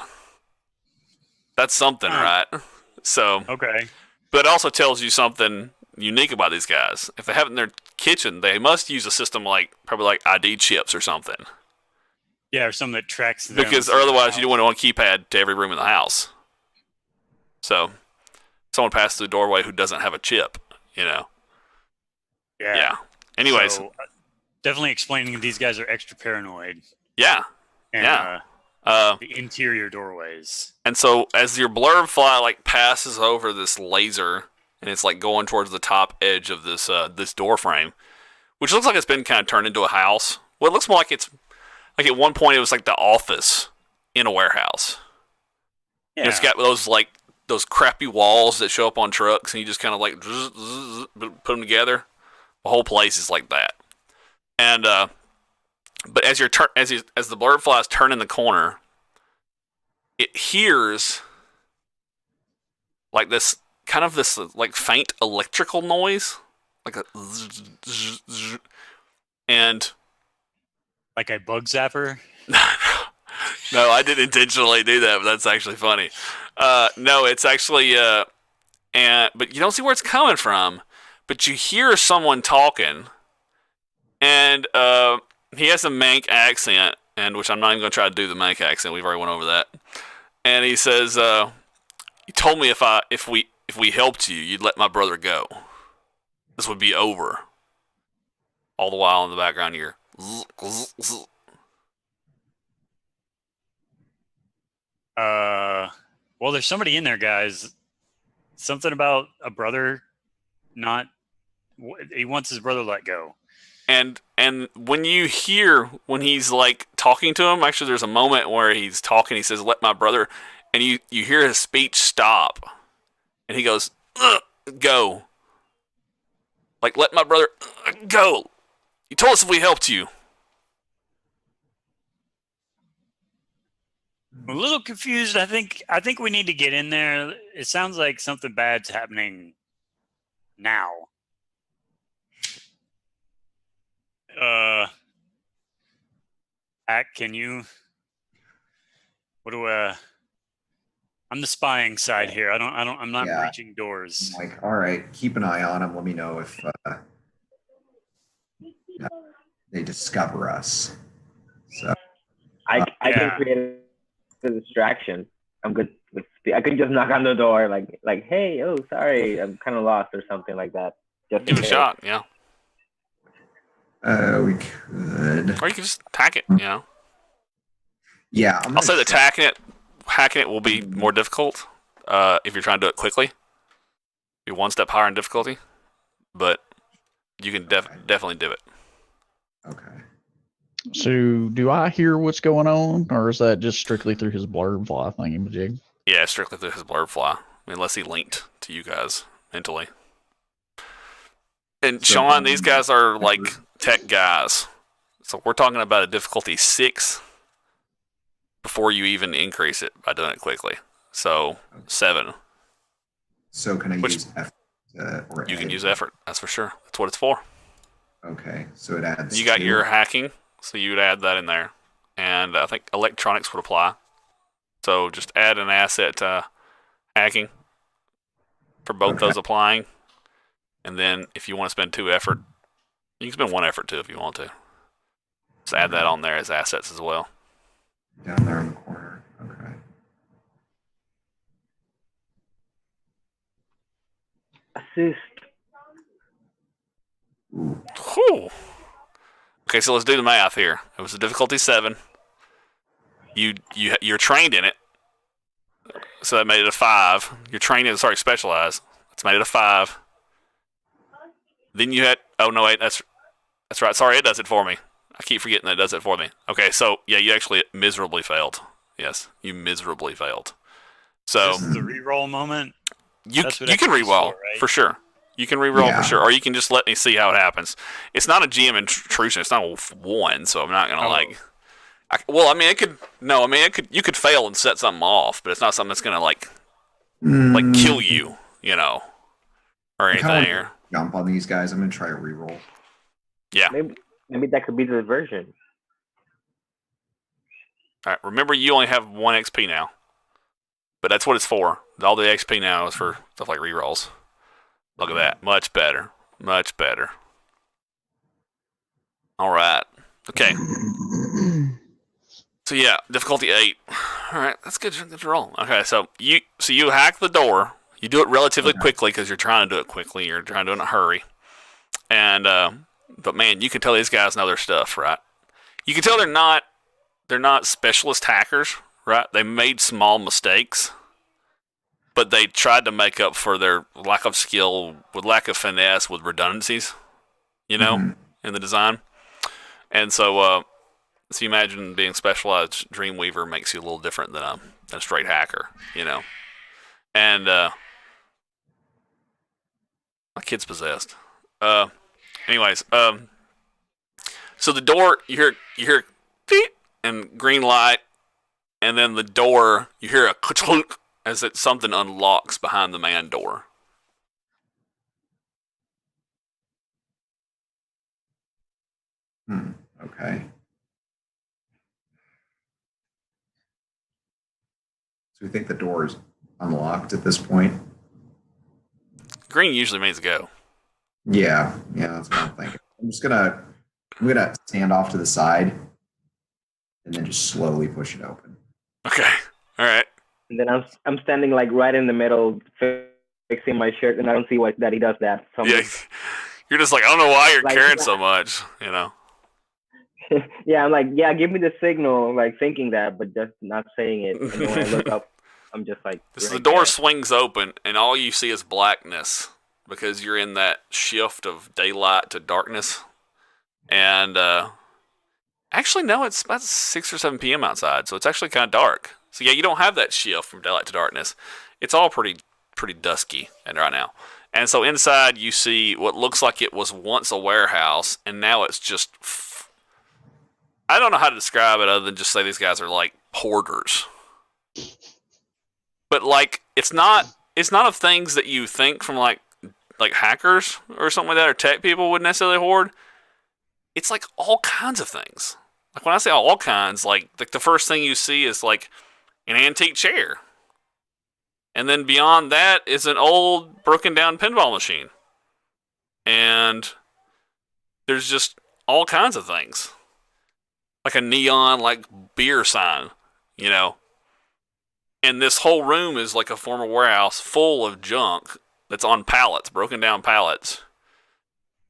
that's something, right? So Okay. but it also tells you something unique about these guys. If they have it in their kitchen, they must use a system probably like ID chips or something. Yeah, or something that tracks them. Because or otherwise you don't want a keypad to every room in the house. So someone passed through the doorway who doesn't have a chip, Yeah. Anyways. So, definitely explaining these guys are extra paranoid. Yeah. And, yeah. The interior doorways. And so as your blurb fly passes over this laser and it's going towards the top edge of this door frame, which looks like it's been kind of turned into a house. Well, it looks more like it's like at one point it was like the office in a warehouse. Yeah. It's got those crappy walls that show up on trucks, and you just kind of put them together. The whole place is like that. And but as the blurb flies turning the corner, it hears this faint electrical noise, like a and like a bug zapper. No, I didn't intentionally do that, but that's actually funny. No, it's actually but you don't see where it's coming from, but you hear someone talking, and he has a Manc accent, and which I'm not even going to try to do the Manc accent. We've already went over that. And he says, "You told me if we helped you, you'd let my brother go. This would be over." All the while in the background, you hear. Well, there's somebody in there, guys. Something about a brother he wants his brother let go. And when he's talking to him, actually there's a moment where he's talking, he says, "Let my brother," and you hear his speech stop, and he goes, "Go." Let my brother go. You told us if we helped you. I'm a little confused. I think we need to get in there. It sounds like something bad's happening now. Can you? I'm the spying side here. I'm not breaching doors. All right, keep an eye on him. Let me know if they discover us. So I can create a distraction. I'm good with I could just knock on the door like hey, oh sorry, I'm kind of lost or something like that. Just give it a shot, yeah. We could. Or you can just hack it, Yeah, I'll say that hacking it will be more difficult if you're trying to do it quickly. Be one step higher in difficulty, but you can definitely do it. Okay. So, do I hear what's going on, or is that just strictly through his blurb fly thingy-majig? Yeah, strictly through his blurb fly. Unless he linked to you guys mentally. And Sean, these guys are tech guys. So we're talking about a difficulty 6 before you even increase it by doing it quickly. So 7. So can I use effort or you can edge? use effort. That's for sure. That's what it's for. Okay, so it adds. You got 2. your hacking, so you would add that in there, and I think electronics would apply. So just add an asset to hacking for both those applying, and then if you want to spend 2 effort, you can spend 1 effort too if you want to. Just add that on there as assets as well. Down there in the corner. Okay. Assist. Ooh. Whew. Okay, so let's do the math here. It was a difficulty 7. You're trained in it, so that made it a 5. You're trained in specialized. That's made it a 5. Then you had that's right. Sorry, it does it for me. I keep forgetting that it does it for me. Okay, so yeah, you actually miserably failed. Yes, you miserably failed. So This is the reroll moment. you can reroll for sure. You can reroll for sure, or you can just let me see how it happens. It's not a GM intrusion. It's not a 1, so I'm not gonna you could fail and set something off, but it's not something that's gonna like kill you, or anything. Or jump on these guys. I'm gonna try a reroll. Yeah. Maybe that could be the diversion. All right. Remember, you only have 1 XP now, but that's what it's for. All the XP now is for stuff like rerolls. Look at that. Much better. Much better. All right. Okay. So yeah, difficulty 8. All right, that's good. Good roll. Okay, so you hack the door. You do it relatively quickly because you're trying to do it quickly. You're trying to do it in a hurry. And but man, you can tell these guys know their stuff, right? You can tell they're not specialist hackers, right? They made small mistakes, but they tried to make up for their lack of skill with lack of finesse with redundancies, in the design. And so you imagine being specialized Dreamweaver makes you a little different than a straight hacker, And my kid's possessed. Anyways, so the door you hear beep and green light, and then the door you hear a clunk as something unlocks behind the man door. Okay. So we think the door is unlocked at this point. Green usually means go. Yeah, that's what I'm thinking. I'm gonna stand off to the side and then just slowly push it open. Okay. All right. And then I'm standing like right in the middle, fixing my shirt, and I don't see that he does that. So you're just like, I don't know why you're caring so much, Yeah, I'm like, give me the signal, like thinking that, but just not saying it. And then when I look up, I'm just like, the door swings open, and all you see is blackness because you're in that shift of daylight to darkness. And actually, no, it's about 6 or 7 p.m. outside, so it's actually kind of dark. So yeah, you don't have that shift from daylight to darkness. It's all pretty dusky and right now. And so inside you see what looks like it was once a warehouse, and now it's just I don't know how to describe it other than just say these guys are like hoarders. But like it's not of things that you think from like hackers or something like that, or tech people would necessarily hoard. It's like all kinds of things. Like when I say all kinds, like the first thing you see is like an antique chair. And then beyond that is an old broken down pinball machine. And there's just all kinds of things. Like a neon like beer sign, And this whole room is like a former warehouse full of junk that's on pallets, broken down pallets.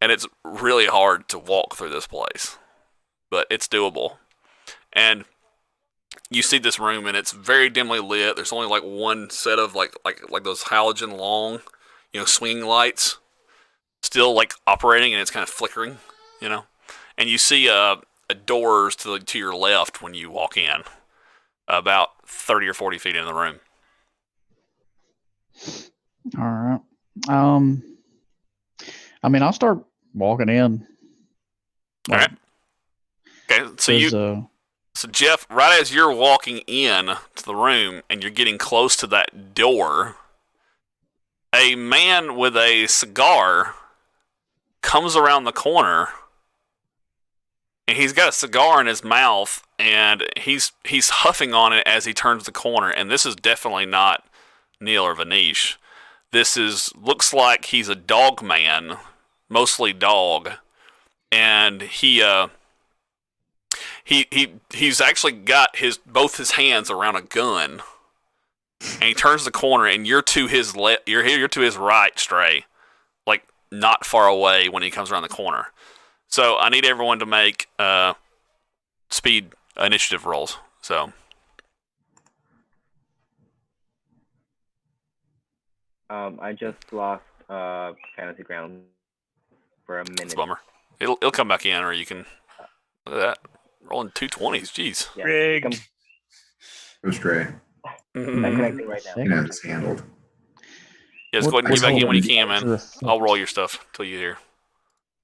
And it's really hard to walk through this place. But it's doable. And you see this room and it's very dimly lit. There's only like one set of like those halogen long, swinging lights still like operating, and it's kind of flickering, And you see doors to your left when you walk in, about 30 or 40 feet in the room. All right. I'll start walking in. All right. Okay. So So Jeff, right as you're walking in to the room and you're getting close to that door, a man with a cigar comes around the corner, and he's got a cigar in his mouth, and he's huffing on it as he turns the corner. And this is definitely not Neil or Vanish. This looks like he's a dog man, mostly dog, and he's actually got both his hands around a gun, and he turns the corner, and you're to his you're to his right, Stray, like not far away when he comes around the corner. So I need everyone to make speed initiative rolls. So I just lost fantasy ground for a minute. it's a bummer. It'll come back in, or you can look at that. Rolling 220s, jeez. Yeah, Rigged. Go Stray. I'm connecting right now. You can have this handled. Yeah, just go ahead and get back in when you can, man. What's I'll roll your stuff till you hear.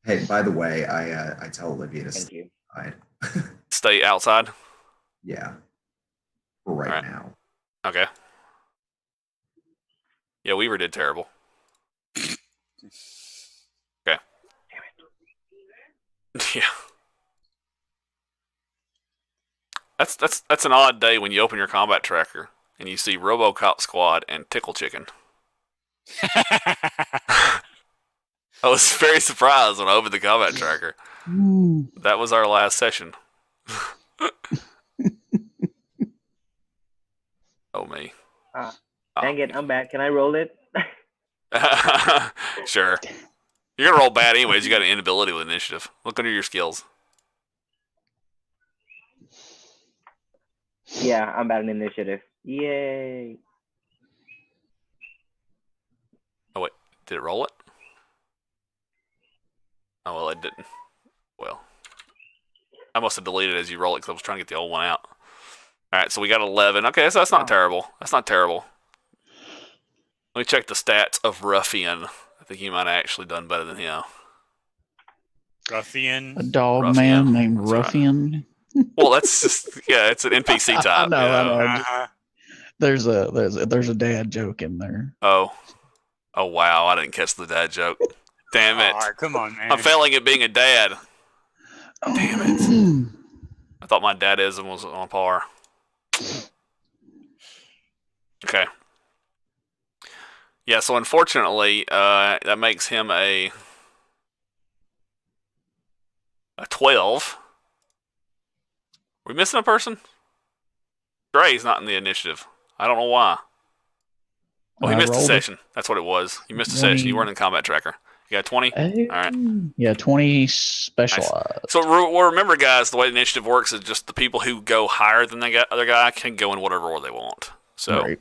Hey, by the way, I tell Olivia to Thank you. stay. Stay outside. Yeah. For right Alright. now. Okay. Yeah, Weaver did terrible. Okay. Yeah. That's an odd day when you open your combat tracker and you see RoboCop Squad and Tickle Chicken. I was very surprised when I opened the combat tracker. That was our last session. Oh me. Dang it, I'm back. Can I roll it? Sure. You're gonna roll bad anyways. You got an inability with initiative. Look under your skills. Yeah, I'm bad in initiative. Yay. Oh wait, did it roll it? Oh well, it didn't. Well, I must have deleted it as you roll it because I was trying to get the old one out. All right, so we got 11. Okay, so that's not terrible. That's not terrible. Let me check the stats of Ruffian. I think he might have actually done better than him. Ruffian. A dog Ruffian. man named That's right. Ruffian. Well, that's just it's an NPC type. I know, you I know. know. Uh-huh. There's a dad joke in there. Oh wow! I didn't catch the dad joke. Damn it! Oh, come on, man. I'm failing at being a dad. Damn it! I thought my dadism was on par. Okay. Yeah, so unfortunately, that makes him a 12. We missing a person? Dre's not in the initiative. I don't know why. Oh, he missed a rolled it. session. That's what it was. You missed a session. You weren't in the combat tracker. You got 20? All right. Yeah, 20 specialized. So remember, guys, the way the initiative works is just the people who go higher than the other guy can go in whatever order they want. So, Right.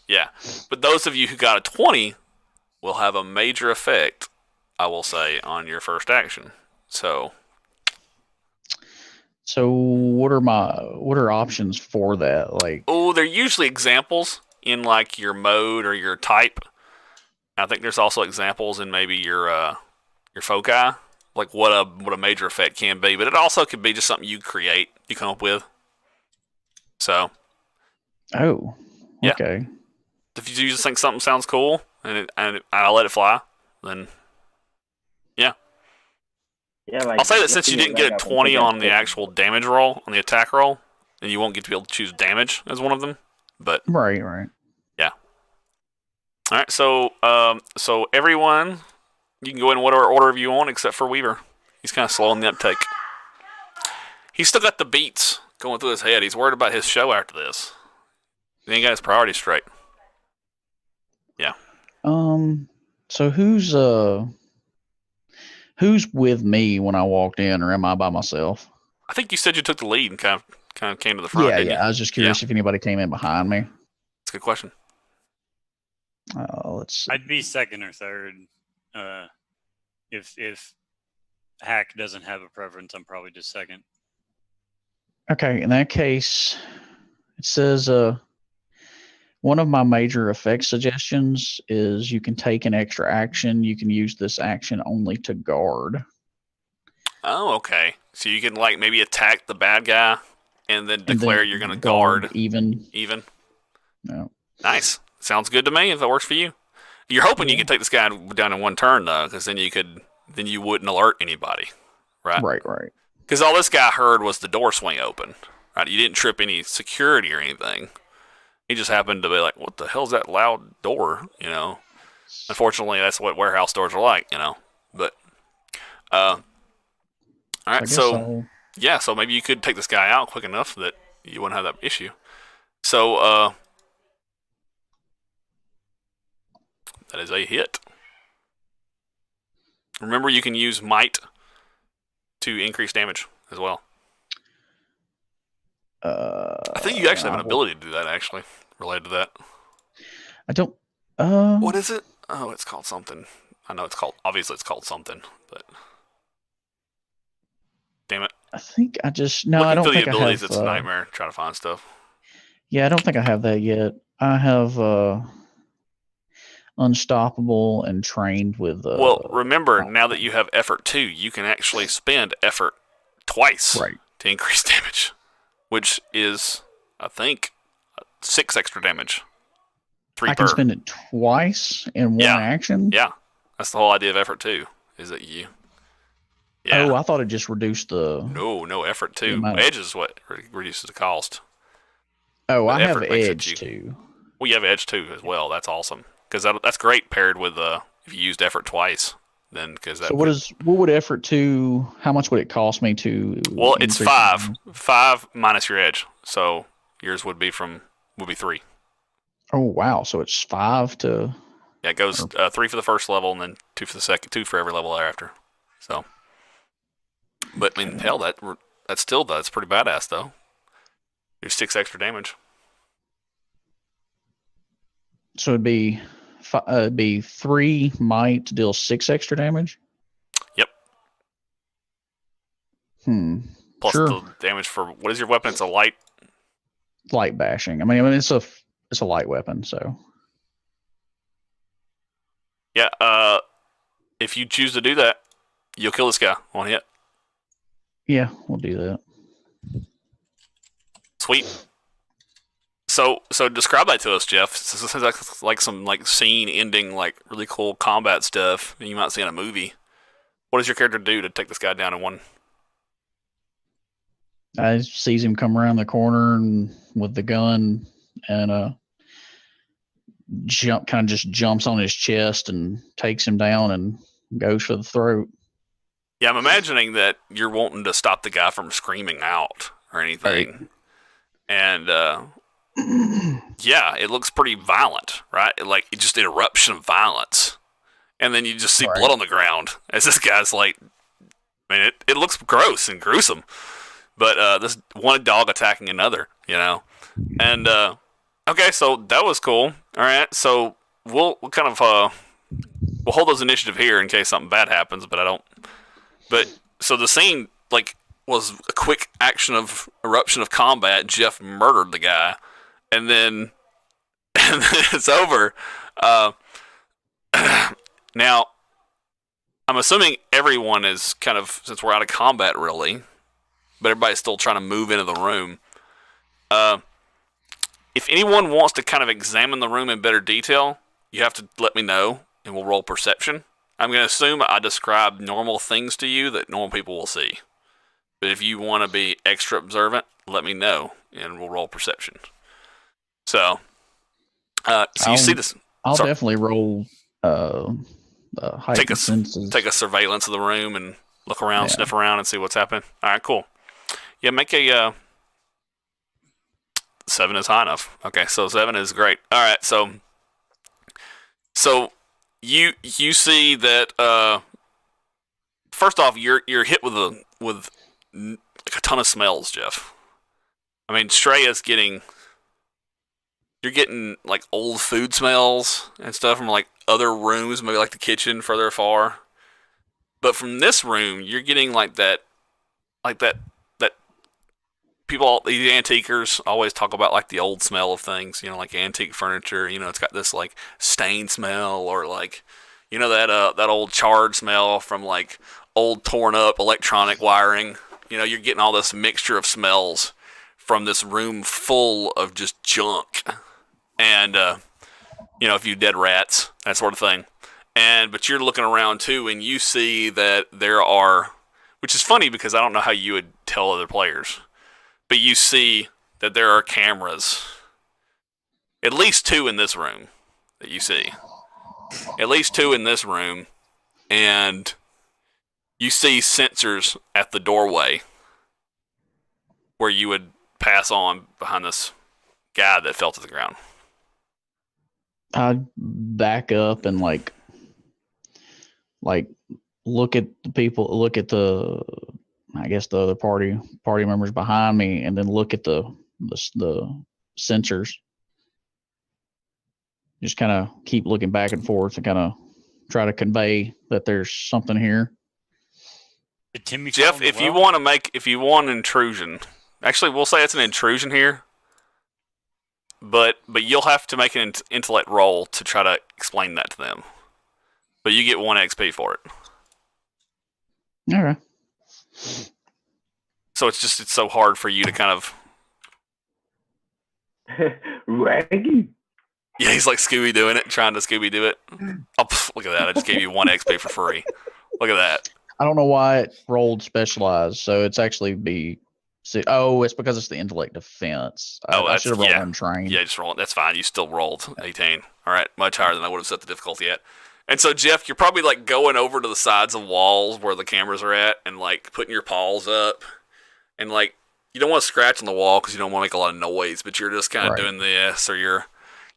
yeah. But those of you who got a 20 will have a major effect, I will say, on your first action. So what are options for that? Like, they're usually examples in like your mode or your type. I think there's also examples in maybe your foci, like what a major effect can be. But it also could be just something you create, you come up with. So, oh, Yeah. okay. if you just think something sounds cool and I let it fly, then Yeah, like I'll say that since you looking didn't at get a that, 20 on the like, actual damage roll, on the attack roll, then you won't get to be able to choose damage as one of them. But Right. all right, so everyone, you can go in whatever order you want except for Weaver. He's kind of slow on the uptake. He's still got the beats going through his head. He's worried about his show after this. He ain't got his priorities straight. So who's with me when I walked in, or am I by myself? I think you said you took the lead and kind of came to the front. Yeah. didn't you? I was just curious if anybody came in behind me. That's a good question. Let's see. I'd be second or third. If Hack doesn't have a preference, I'm probably just second. Okay, in that case, it says one of my major effect suggestions is you can take an extra action. You can use this action only to guard. Oh, okay. So you can like maybe attack the bad guy and then And declare then you're going to guard even. even. No. Nice. Sounds good to me. If that works for you, you're hoping you could take this guy down in one turn though, because then you wouldn't alert anybody, right? Right. Because all this guy heard was the door swing open, right? You didn't trip any security or anything. He just happened to be like, "What the hell's that loud door?" You know. Unfortunately, that's what warehouse doors are like, you know. But, all right. So maybe you could take this guy out quick enough that you wouldn't have that issue. So, that is a hit. Remember, you can use might to increase damage as well. I think you actually have an ability to do that, actually, related to that. I don't. What is it? Oh, it's called something. I know obviously it's called something, but damn it. I think I just no. I don't think the I abilities, have. it's a nightmare trying to find stuff. Yeah, I don't think I have that yet. I have unstoppable and trained with. Well, remember now that you have effort 2, you can actually spend effort twice to increase damage, which is I think 6 extra damage. 3 I can spend it twice in one action. Yeah, that's the whole idea of effort 2. Is that you? Yeah. Oh, I thought it just reduced the. No, effort 2. Edge is what reduces the cost. Oh, But I have edge 2. Well, you have edge 2 as well. That's awesome because that's great paired with if you used effort twice. Then because that. So what would effort 2? How much would it cost me to? Well, it's 5. 5 minus your edge, so yours would be 3. Oh wow! So it's 5 to. Yeah, it goes 3 for the first level, and then 2 for the second, 2 for every level thereafter. So, but I mean, hell, that's pretty badass though. There's 6 extra damage. So it'd be 3 might to deal 6 extra damage. Yep. Plus Sure. the damage for what is your weapon? It's a light bashing. I mean it's a light weapon, so. Yeah. If you choose to do that, you'll kill this guy on hit. Yeah, we'll do that. Sweet. So describe that to us, Jeff. This is like some scene ending, like really cool combat stuff you might see in a movie. What does your character do to take this guy down in one? I sees him come around the corner and with the gun and just jumps on his chest and takes him down and goes for the throat. Yeah, I'm imagining that you're wanting to stop the guy from screaming out or anything. Right. And yeah, it looks pretty violent, right? It's just an eruption of violence. And then you just see blood on the ground as this guy's like, I mean, it looks gross and gruesome. But this one dog attacking another, you know? And, okay, so that was cool. All right, so we'll kind of, we'll hold those initiative here in case something bad happens, but I don't. But, so the scene, was a quick eruption of combat. Jeff murdered the guy. And then it's over. Now, I'm assuming everyone is kind of, since we're out of combat really, but everybody's still trying to move into the room. If anyone wants to kind of examine the room in better detail, you have to let me know, and we'll roll perception. I'm going to assume I describe normal things to you that normal people will see. But if you want to be extra observant, let me know, and we'll roll perception. So you see this. I'll definitely roll heightened senses. Take a surveillance of the room and look around, sniff around, and see what's happening. All right, cool. Yeah, make a 7 is high enough. Okay, so 7 is great. All right, so you see that first off, you're hit with a ton of smells, Jeff. I mean, Shreya's you're getting like old food smells and stuff from like other rooms, maybe like the kitchen further far. But from this room, you're getting like that people, these antiquers always talk about like the old smell of things, you know, like antique furniture, you know, it's got this like stain smell or like, you know, that old charred smell from like old torn up electronic wiring. You know, you're getting all this mixture of smells from this room full of just junk, and a few dead rats, that sort of thing. But you're looking around too, and you see that there are, which is funny because I don't know how you would tell other players, but you see that there are cameras, at least 2 in this room that you see, at least 2 in this room, and you see sensors at the doorway where you would pass on behind this guy that fell to the ground. I'd back up and like look at the people, look at the other party members behind me, and then look at the sensors. Just kind of keep looking back and forth and kind of try to convey that there's something here. Did Timmy Jeff, if you want an intrusion, actually we'll say it's an intrusion here, but you'll have to make an intellect roll to try to explain that to them. But you get 1 XP for it. All right. So it's so hard for you to kind of. Raggy. Yeah, he's like Scooby doing it, trying to Scooby do it. Oh, look at that! I just gave you 1 XP for free. Look at that. I don't know why it rolled specialized, so it's actually be. It's because it's the intellect defense. I should have rolled untrained. Yeah, just roll it. That's fine. You still rolled 18. All right, much higher than I would have set the difficulty at. And so, Jeff, you're probably like going over to the sides of walls where the cameras are at, and like putting your paws up, and like you don't want to scratch on the wall because you don't want to make a lot of noise, but you're just kind of doing this, or you're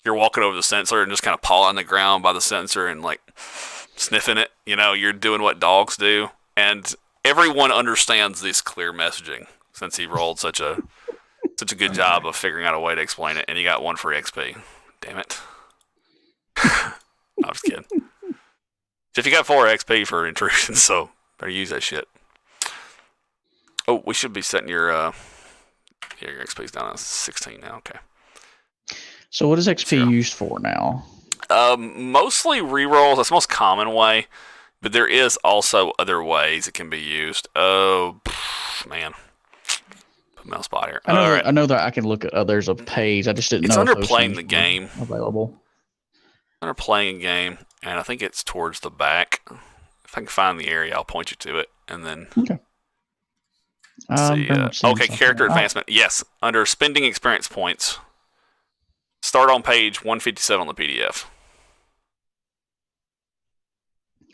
walking over the sensor and just kind of pawing the ground by the sensor and like sniffing it. You're doing what dogs do, and everyone understands this clear messaging since he rolled such a good job of figuring out a way to explain it, and he got 1 free XP. Damn it! I'm just kidding. If you got 4 XP for intrusion, so better use that shit. Oh, we should be setting your XP's down at 16 now. Okay. So what is XP used for now? Mostly rerolls. That's the most common way, but there is also other ways it can be used. Oh, man. Put me on the spot here. I know that I can look at. There's a page. I just didn't know. It's under playing the game. Available. Under playing a game, and I think it's towards the back. If I can find the area, I'll point you to it, and then. Okay. Okay, character advancement. Yes, under spending experience points. Start on page 157 on the PDF.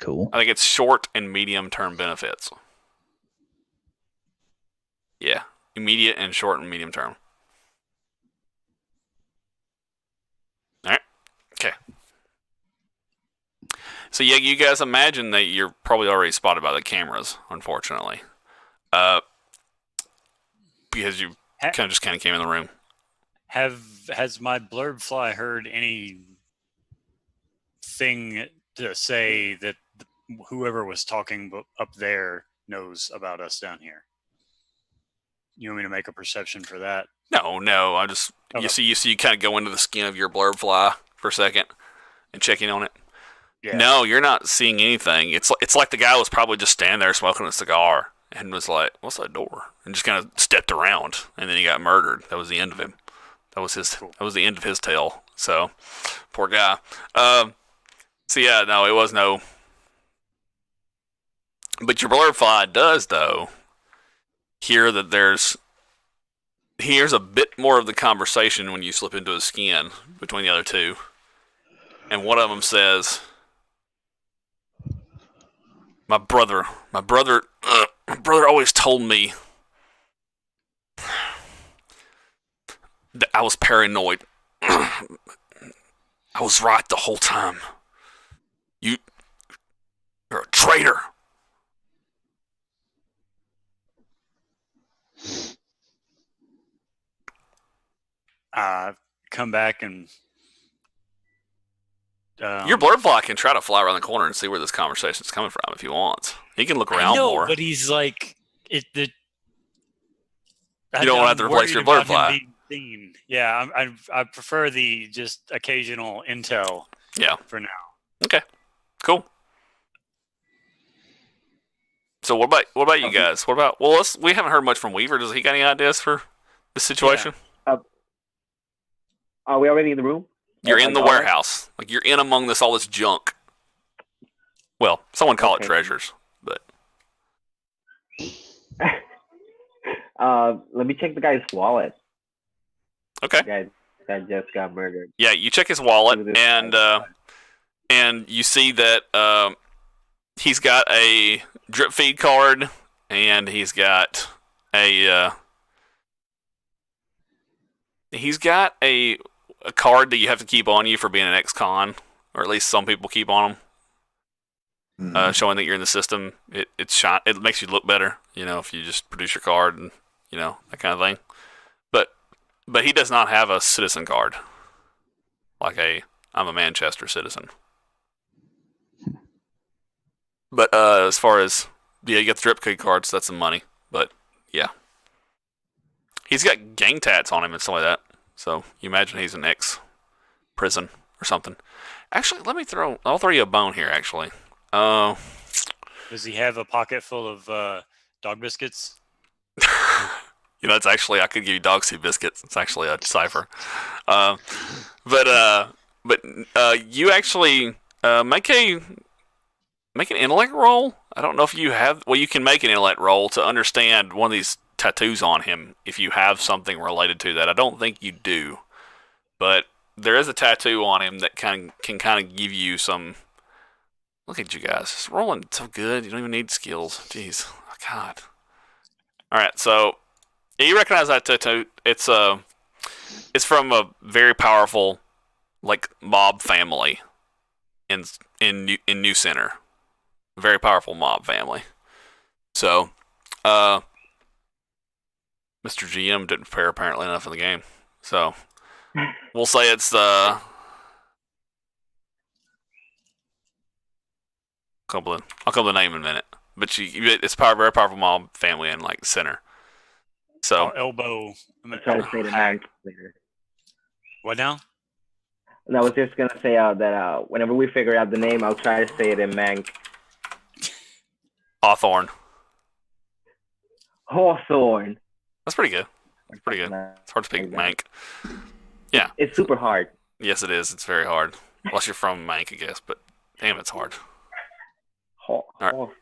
Cool. I think it's short and medium term benefits. Yeah, immediate and short and medium term. All right. Okay. So yeah, you guys imagine that you're probably already spotted by the cameras, unfortunately, because you kind of came in the room. Has my blurb fly heard anything to say that whoever was talking up there knows about us down here? You want me to make a perception for that? No. I just okay. You kind of go into the skin of your blurb fly for a second and checking on it. Yeah. No, you're not seeing anything. It's like the guy was probably just standing there smoking a cigar and was like, "What's that door?" and just kind of stepped around, and then he got murdered. That was the end of him. That was the end of his tale. So, poor guy. So yeah, no, it was no. But your blurb fly does though hear that here's a bit more of the conversation when you slip into his skin between the other two, and one of them says, My brother always told me that I was paranoid. I was right the whole time. You're a traitor. Come back and your blurb fly can try to fly around the corner and see where this conversation is coming from if he wants. He can look around more. But he's like you don't want to have to replace your blurb fly. Yeah, I prefer the just occasional intel. Yeah. For now. Okay. Cool. So what about you guys? We haven't heard much from Weaver. Does he got any ideas for this situation? Are we already in the room? You're in the All right. warehouse. Like you're in among all this junk. Well, someone call it Okay. treasures, but Let me check the guy's wallet. okay. The guy that just got murdered. Yeah, you check his wallet Look at this and you see that he's got a drip feed card and he's got a card that you have to keep on you for being an ex-con, or at least some people keep on them, showing that you're in the system. It makes you look better, if you just produce your card and that kind of thing. But he does not have a citizen card, like I'm a Manchester citizen. But as far as you get the drip feed cards, that's the money. But yeah, he's got gang tats on him and stuff like that. So you imagine he's an ex-prison or something. Actually, I'll throw you a bone here, actually. Does he have a pocket full of dog biscuits? It's actually, I could give you dog seed biscuits. It's actually a cipher. But you actually make an intellect roll. I don't know if you have, you can make an intellect roll to understand one of these tattoos on him if you have something related to that. I don't think you do, but there is a tattoo on him that can kind of give you some. Look at you guys, it's rolling so good. You don't even need skills. Jeez, oh, God. All right, so you recognize that tattoo. It's from a very powerful mob family in New Center. Very powerful mob family. So, Mr. GM didn't prepare apparently enough in the game. So, we'll say it's I'll come with the name in a minute. But it's very powerful mob family in Center. So elbow. I'm trying to say the Manc later. What now? And I was just gonna say that whenever we figure out the name, I'll try to say it in Manc. Hawthorne. Hawthorne. That's pretty good. It's pretty good. It's hard to speak Manc. Yeah. It's super hard. Yes, it is. It's very hard. Unless you're from Manc, I guess. But damn, it's hard. Hawthorne.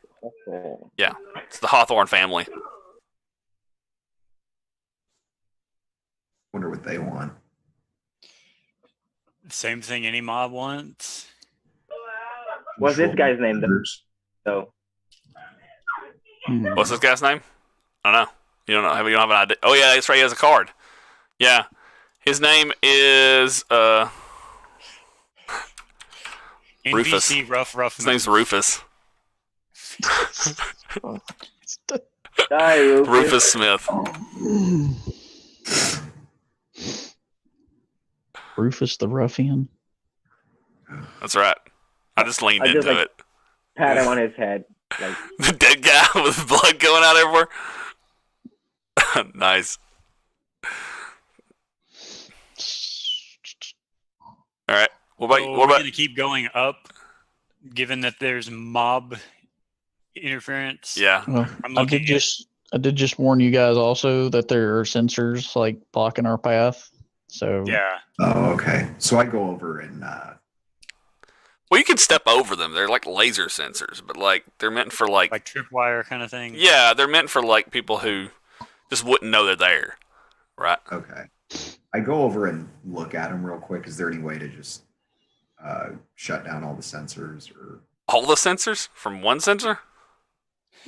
Yeah. It's the Hawthorne family. Wonder what they want. Same thing any mob wants. What's this guy's name though? What's this guy's name? I don't know. You don't know. You don't have an idea. Oh yeah, that's right. He has a card. Yeah, his name is Rufus. NPC rough. His name's Rufus. Die, Rufus. Rufus Smith. Rufus the Ruffian. That's right. I just leaned I just, into it. Pat him on his head. The dead guy with blood going out everywhere. Nice. All right. What about? We're going to keep going up, given that there's mob interference. Yeah. Well, I did just warn you guys also that there are sensors blocking our path. So yeah. Oh, okay. So I go over and well, you can step over them. They're like laser sensors, but they're meant for like tripwire kind of thing. Yeah, they're meant for people who just wouldn't know they're there, right? okay. I go over and look at them real quick. Is there any way to just shut down all the sensors or all the sensors from one sensor?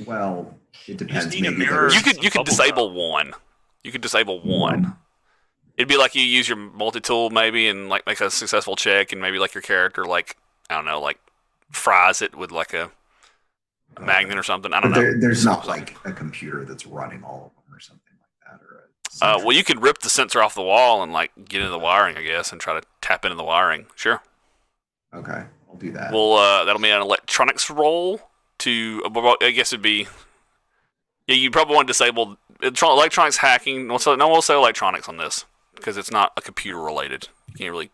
Well, it depends. need a Maybe mirror. there's- You could disable one. You could disable one. It'd be like you use your multi-tool maybe and make a successful check, and maybe your character I don't know, fries it with a magnet or something. I don't know. There's not a computer that's running all of them or something like that, or well, you could rip the sensor off the wall and get into the wiring, I guess, and try to tap into the wiring. Sure. Okay, I'll do that. Well, that'll be an electronics roll to. I guess it'd be. Yeah, you probably want to disable electronics hacking. We'll say electronics on this because it's not a computer related. You can't really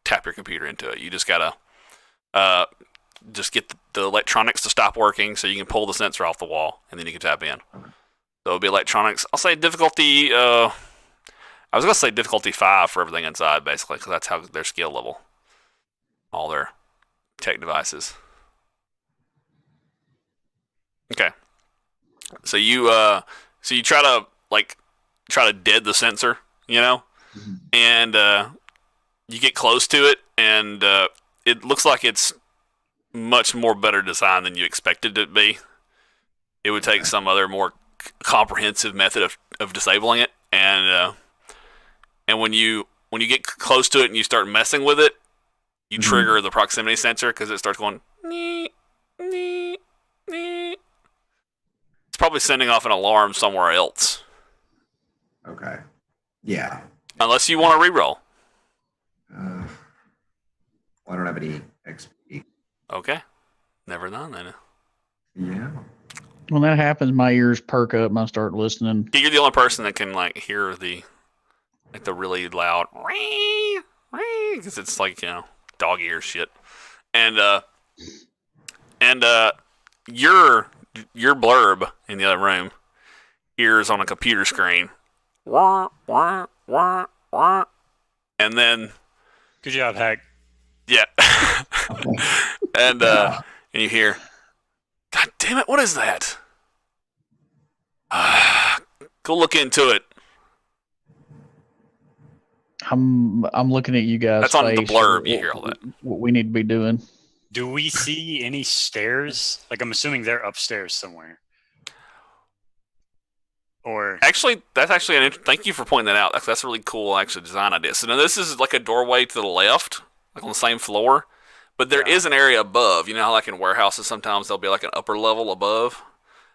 tap your computer into it. You just gotta just get the electronics to stop working so you can pull the sensor off the wall and then you can tap in. So it'll be electronics. I'll say difficulty I was gonna say difficulty 5 for everything inside, basically, because that's how their skill level, all their tech devices. Okay, so you try to dead the sensor, and you get close to it, and it looks like it's much more better designed than you expected it to be. It would take some other more comprehensive method of disabling it, and when you get close to it and you start messing with it, you trigger the proximity sensor because it starts going. Nee, nee, nee. It's probably sending off an alarm somewhere else. Okay. Yeah. Unless you want to reroll. Well, I don't have any XP. Okay. Never done then. Yeah. When that happens, my ears perk up and I start listening. You're the only person that can hear the really loud because it's dog ear shit. And your blurb in the other room hears on a computer screen. And then Good job, Hack. yeah. and you hear, God damn it, what is that? Go look into it. I'm looking at you guys. That's on the blurb. You hear all that. What we need to be doing. Do we see any stairs? I'm assuming they're upstairs somewhere. Or Actually, that's actually thank you for pointing that out. That's a really cool design idea. So now this is like a doorway to the left, on the same floor, but there is an area above. You know how in warehouses sometimes there'll be an upper level above?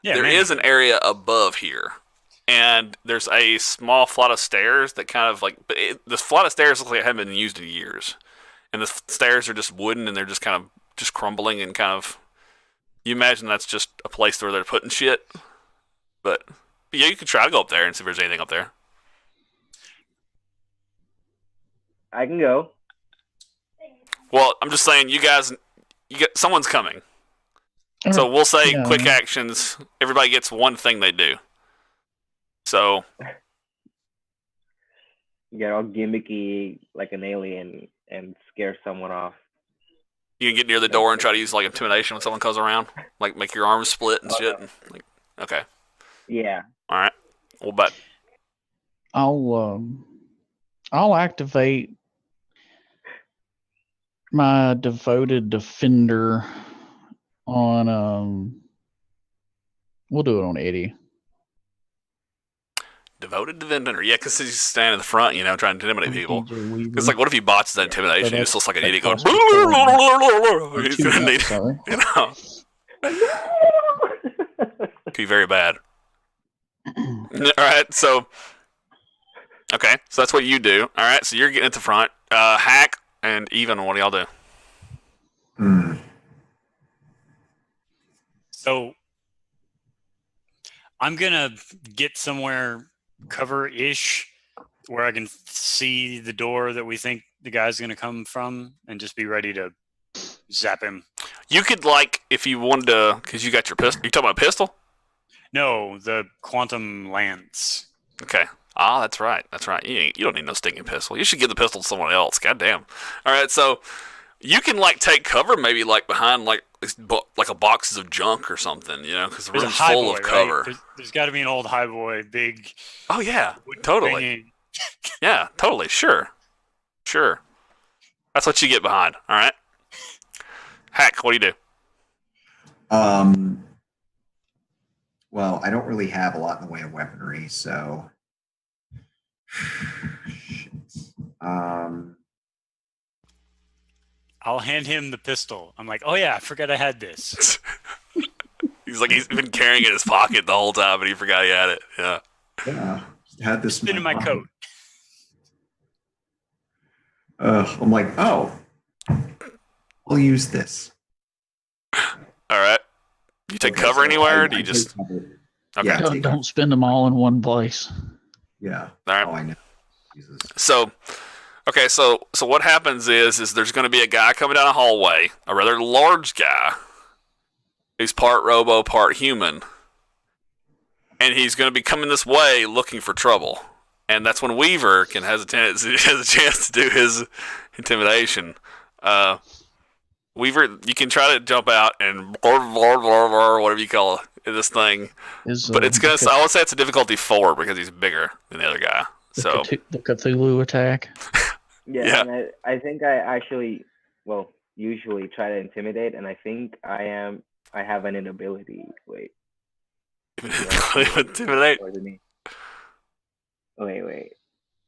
yeah, There is an area above here. And there's a small flight of stairs that kind of this flight of stairs looks like it hasn't been used in years. And the stairs are just wooden and they're just kind of just crumbling and kind of, you imagine that's just a place where they're putting shit. But yeah, you could try to go up there and see if there's anything up there. I can go. Well, I'm just saying, someone's coming. So we'll say quick actions. Everybody gets one thing they do. So Get all gimmicky like an alien and scare someone off. you can get near the door and try to use intimidation when someone comes around, make your arms split and shit. And, okay, Yeah. all right. Well, but I'll activate my devoted defender on we'll do it on Eddie. devoted defender, yeah, because he's standing in the front, trying to intimidate people. DJ It's what if he botches that intimidation? He just looks like an idiot going. He's gonna need, Could be very bad. All right, so okay, so that's what you do. All right, so you're getting at the front. Hack and Even, what do y'all do? So I'm gonna get somewhere cover-ish where I can see the door that we think the guy's gonna come from, and just be ready to zap him. You could if you wanted to, because you got your pistol. You talking about a pistol? No, the quantum lance. Okay. Ah, that's right. That's right. You don't need no stinking pistol. You should give the pistol to someone else. God damn. All right, so you can take cover maybe behind a boxes of junk or something, because the There's a room's high full boy, of cover. Right? There's got to be an old high boy, big. Oh yeah, wooden totally. thingy. Yeah, totally. Sure. That's what you get behind. All right. Hack, what do you do? Well, I don't really have a lot in the way of weaponry, so shit. I'll hand him the pistol. I'm like, oh yeah, I forgot I had this. He's been carrying it in his pocket the whole time, but he forgot he had it. Yeah. Yeah, had this It's been in my coat. I'm like, oh, I'll use this. All right. You take cover anywhere, or do you just? Okay. Yeah, Don't spend them all in one place. Yeah. All right. Oh, I know. Jesus. So, okay, so what happens is there's going to be a guy coming down a hallway, a rather large guy, who's part robo, part human, and he's going to be coming this way looking for trouble. and that's when Weaver has a chance to do his intimidation. Weaver, you can try to jump out and whatever you call this thing, but it's gonna. I would say it's a difficulty 4 because he's bigger than the other guy. So the Cthulhu attack. Yeah. And I think I actually, usually try to intimidate, and I think I have an inability. Wait. Intimidate. Wait.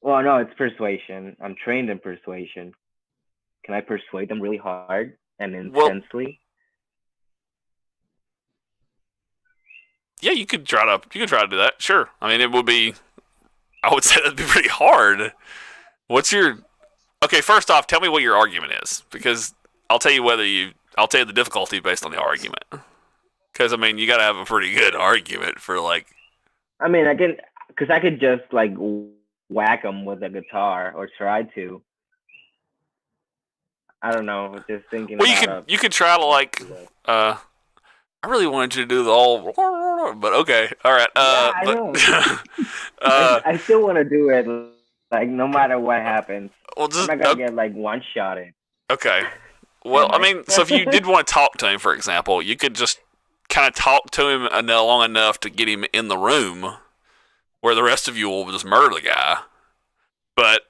Well, no, it's persuasion. I'm trained in persuasion. Can I persuade them really hard and intensely? Yeah, you could try to do that. Sure. I mean, it would be. I would say that'd be pretty hard. Okay, first off, tell me what your argument is, because I'll tell you I'll tell you the difficulty based on the argument. Because I mean, you got to have a pretty good argument for like. I mean, I could just like whack them with a guitar or try to. I don't know. Just thinking. Well, you could try to like. I really wanted you to do the whole, but okay, all right. I know. I still want to do it, like no matter what happens. Well, I'm not gonna get like one-shotted. Okay. Well, I mean, so if you did want to talk to him, for example, you could just kind of talk to him long enough to get him in the room, where the rest of you will just murder the guy. But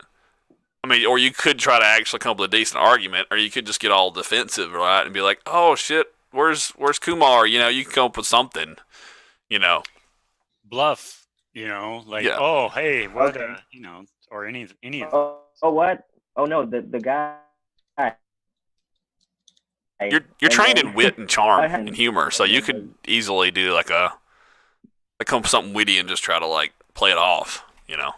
I mean, or you could try to actually come up with a decent argument, or you could just get all defensive, right, and be like, "Oh shit, where's Kumar?" You know, you can come up with something. You know, bluff. You know, like, Yeah. oh hey, what? You know, or any of. Oh what? Oh no, the guy. You're trained in wit and charm and humor, so you could easily do like come up with something witty and just try to like play it off. You know.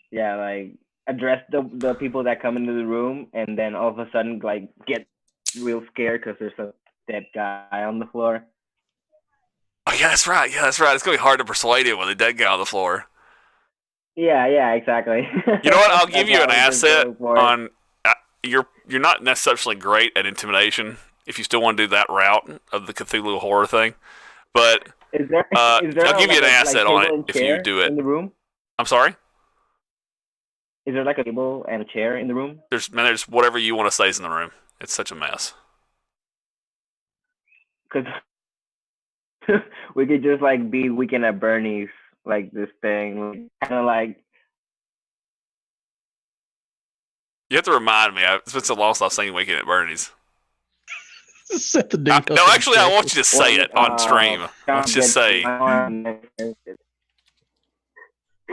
Yeah, like address the people that come into the room, and then all of a sudden like get real scared because there's a dead guy on the floor. Oh yeah, that's right. It's gonna be hard to persuade him with a dead guy on the floor. Yeah, exactly. You know what? I'll give you an asset on. You're not necessarily great at intimidation if you still want to do that route of the Cthulhu horror thing, but is there I'll give you an asset on it if you do it. In the room? I'm sorry? Is there like a table and a chair in the room? There's whatever you want to say is in the room. It's such a mess. Because we could just like be Weekend at Bernie's, like this thing, kind of like. You have to remind me. It's been so long since I've seen Weekend at Bernie's. Set the No, actually, I want you to say it on stream. Let's just say.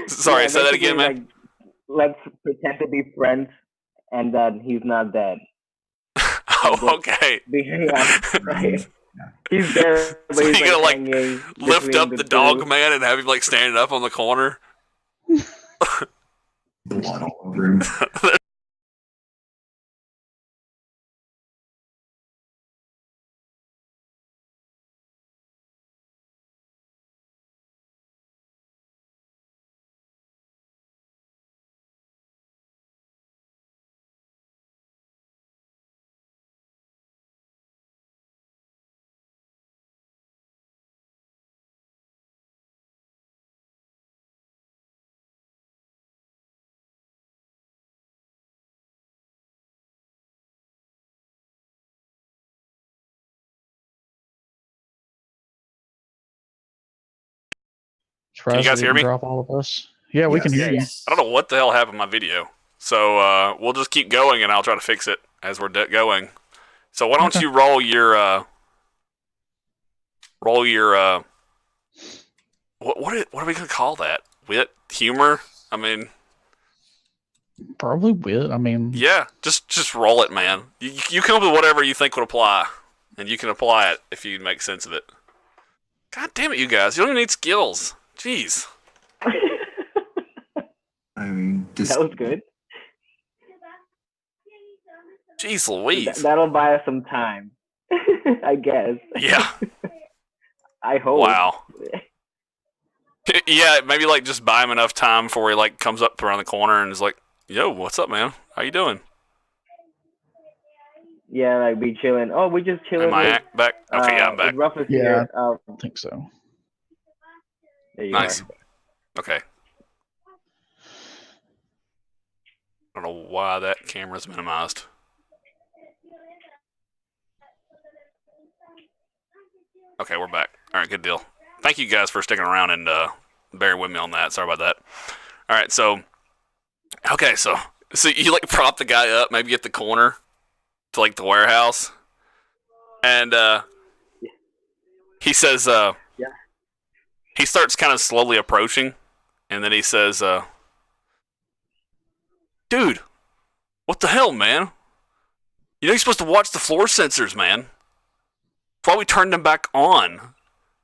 Sorry, say that again, man. Like, let's pretend to be friends, and that he's not dead. Oh, okay. Right. He's there. So you're gonna like lift up the dog man and have him like standing up on the corner. Blood all over him. Can you guys hear me? Drop all of us. Yeah, we can hear you. I don't know what the hell happened to my video. So we'll just keep going, and I'll try to fix it as we're going. So why don't you roll your what are we gonna call that? Wit, humor? I mean, probably wit. I mean, yeah, just roll it, man. You come up with whatever you think would apply, and you can apply it if you make sense of it. God damn it, you guys! You don't even need skills. Jeez. I mean, that was good. Jeez Louise. That'll buy us some time, I guess. Yeah. I hope. Wow. Yeah, maybe like just buy him enough time before he like comes up around the corner and is like, "Yo, what's up, man? How you doing?" Yeah, like be chilling. Oh, we just chilling. Am I back? Okay, yeah, I'm back. Rough is yeah, here. I think so. There you nice. are. Okay. I don't know why that camera's minimized. Okay, we're back. All right, good deal. Thank you guys for sticking around and bearing with me on that. Sorry about that. All right, so you like prop the guy up, maybe at the corner to like the warehouse, and he says, Yeah. he starts kind of slowly approaching, and then he says, "Dude, what the hell, man? You know you're supposed to watch the floor sensors, man. That's why we turned them back on,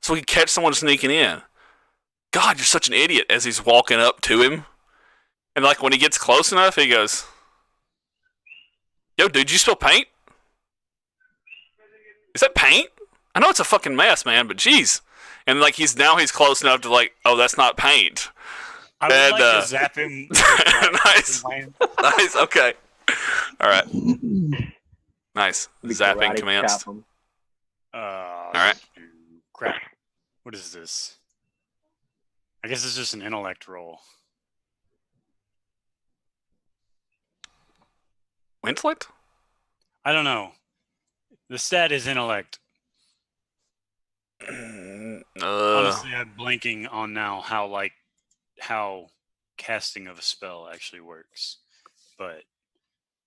so we can catch someone sneaking in. God, you're such an idiot." As he's walking up to him, and like when he gets close enough, he goes, "Yo, dude, you spill paint? Is that paint? I know it's a fucking mess, man, but jeez." And like he's close enough to like, "Oh, that's not paint." I would And, like to zap him. Nice. Nice. Okay. All right. Nice. Zapping Karate commenced. chop 'em. All right. Crap. What is this? I guess it's just an intellect roll. Intellect? I don't know. The stat is intellect. Honestly, I'm blanking on now how casting of a spell actually works, but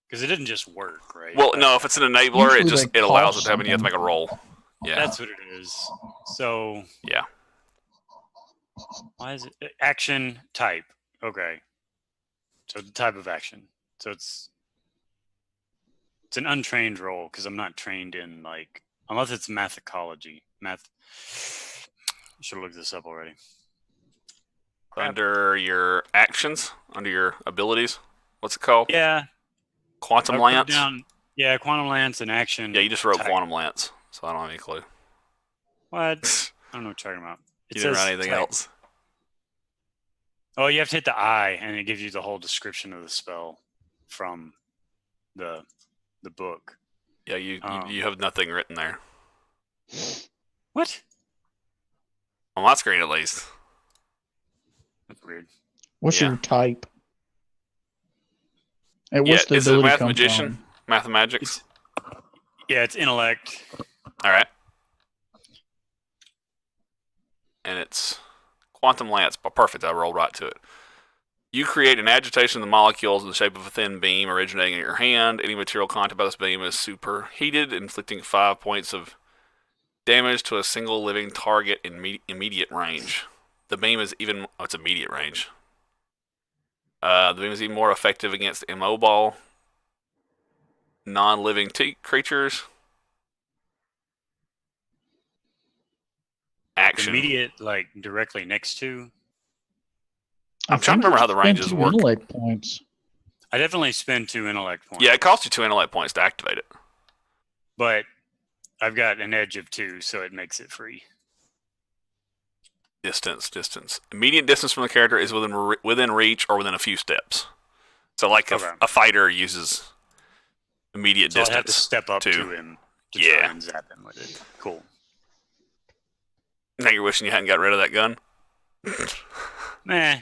because it didn't just work, right? Well, no. If it's an enabler, Usually they it allows it cost to happen. You have to make a something. roll. Yeah. That's what it is. So Yeah. why is it action type? Okay, so the type of action. So it's an untrained role because I'm not trained in like unless it's mathecology. Math. Should have looked this up already. Under your actions, under your abilities, what's it called? Yeah. Quantum I put Lance. down, yeah, quantum lance and action. Yeah, you just wrote type. Quantum Lance, so I don't have any clue. What? I don't know what you're talking about. You didn't write anything type. else. Oh, you have to hit the I, and it gives you the whole description of the spell from the book. Yeah, you have nothing written there What? on my screen, at least. That's weird. What's Yeah. your type? And Yeah, what's the is it ability come Mathemagician? from? Mathemagics. Yeah, it's intellect. All right. And it's Quantum Lance. Perfect. I rolled right to it. You create an agitation of the molecules in the shape of a thin beam originating in your hand. Any material contact by this beam is superheated, inflicting 5 points of damage to a single living target in immediate range. The beam is even... Oh, it's immediate range. The beam is even more effective against immobile, non-living creatures. Action. Immediate, like directly next to. I'm trying to remember how the ranges work. Intellect points. I definitely spend 2 intellect points. Yeah, it costs you 2 intellect points to activate it. But I've got an edge of 2, so it makes it free. Distance. Immediate distance from the character is within reach or within a few steps. So, like Okay. a fighter uses immediate So I distance. have to step up to him to try Yeah. and zap him with it. Cool. Now you're wishing you hadn't got rid of that gun. Meh.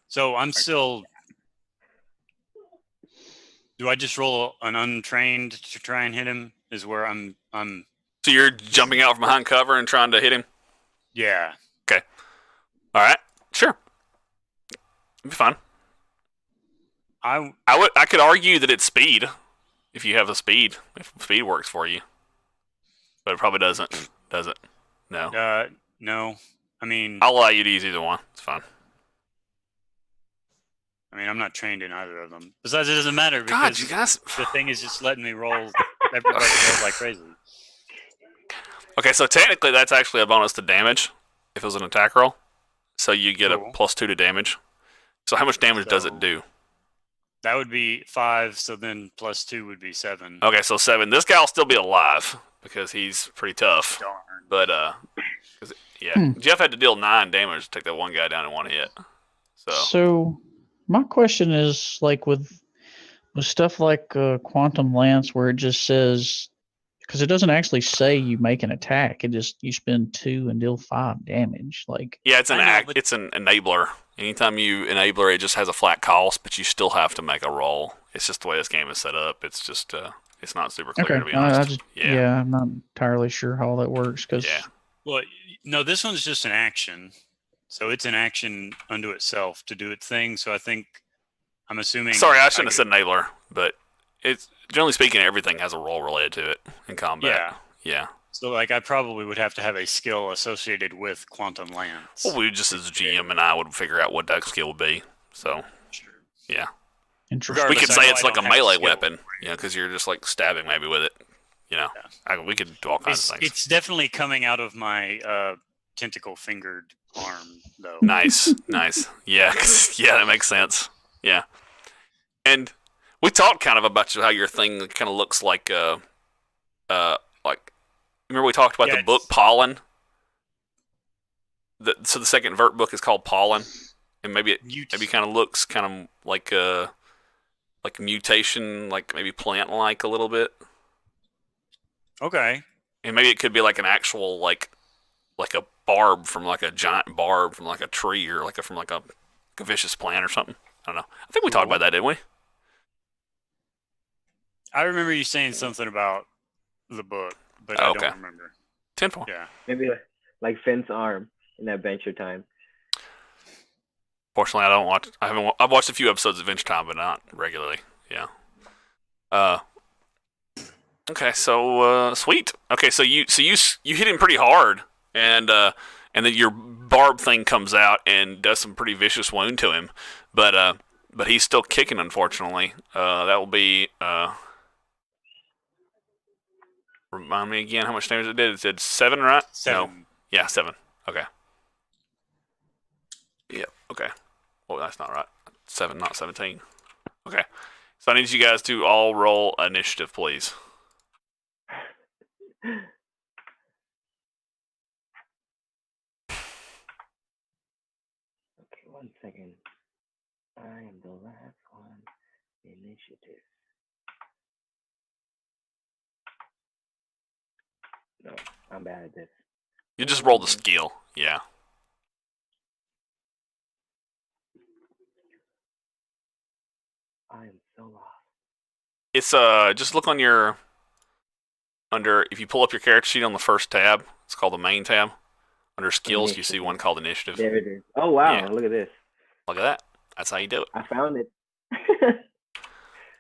So I'm still. Do I just roll an untrained to try and hit him? Is where I'm. So you're jumping out from behind cover and trying to hit him. Yeah. All right, sure. It'd be fine. I could argue that it's speed, if you have the speed. If speed works for you, but it probably doesn't. Does it? No. No. I mean, I'll allow you to use either one. It's fine. I'm not trained in either of them. Besides, it doesn't matter God, because you guys. the thing is just letting me roll. Everybody roll like crazy. Okay, so technically that's actually a bonus to damage if it was an attack roll. So you get Cool. a +2 to damage. So how much damage does it So- do? That would be 5. So then +2 would be 7. Okay, so 7. This guy will still be alive because he's pretty tough. Darn. But Jeff had to deal 9 damage to take that one guy down in one hit. So my question is, like with stuff like Quantum Lance, where it just says Because it doesn't actually say you make an attack. It just you spend 2 and deal 5 damage. Like Yeah, it's an I know, act. but- It's an enabler. Anytime you enabler, it just has a flat cost, but you still have to make a roll. It's just the way this game is set up. It's just it's not super clear to be honest. yeah, I'm not entirely sure how all that works because Yeah. Well, no, this one's just an action. So it's an action unto itself to do its thing. So I'm assuming. Sorry, I shouldn't have said enabler, but it's generally speaking, everything has a role related to it in combat. Yeah. Yeah. So, like, I probably would have to have a skill associated with Quantum Lance. Well, we just as GM and I would figure out what that skill would be. So, Sure. yeah. interesting. We Regardless, could I say know it's I like a don't have melee skill. weapon, you know, because you're just like stabbing maybe with it. You know, we could do all kinds of things. It's definitely coming out of my tentacle fingered arm, though. Nice, nice. Yeah, yeah, that makes sense. Yeah, and we talked kind of about how your thing kind of looks like, like remember we talked about Yeah, the book Pollen. So the second Vurt book is called Pollen, and maybe it kind of looks kind of like mutation, like maybe plant-like a little bit. Okay. And maybe it could be like an actual like a barb from like a giant barb from like a tree or like from a vicious plant or something. I don't know. I think we talked about that, didn't we? I remember you saying something about the book, but I don't remember. 10-4. Yeah. Maybe like Finn's arm in Adventure Time. Fortunately, I don't watch. I've watched a few episodes of Adventure Time, but not regularly. Yeah. Okay, so sweet. Okay, so you hit him pretty hard, and then your barb thing comes out and does some pretty vicious wound to him, but he's still kicking. Unfortunately, that will be. Remind me again how much damage it did. It did 7, right? 7. No. Yeah, 7. Okay. Yep. Okay. Oh, that's not right. 7, not 17. Okay. So I need you guys to all roll initiative, please. Okay, 1 second. I am the last one. Initiative. No, I'm bad at this. You just rolled a skill. Yeah. I am so lost. It's just look on your if you pull up your character sheet on the first tab, it's called the main tab. Under skills, you see one called initiative. There it is. Oh wow! Yeah. Look at this. Look at that. That's how you do it. I found it.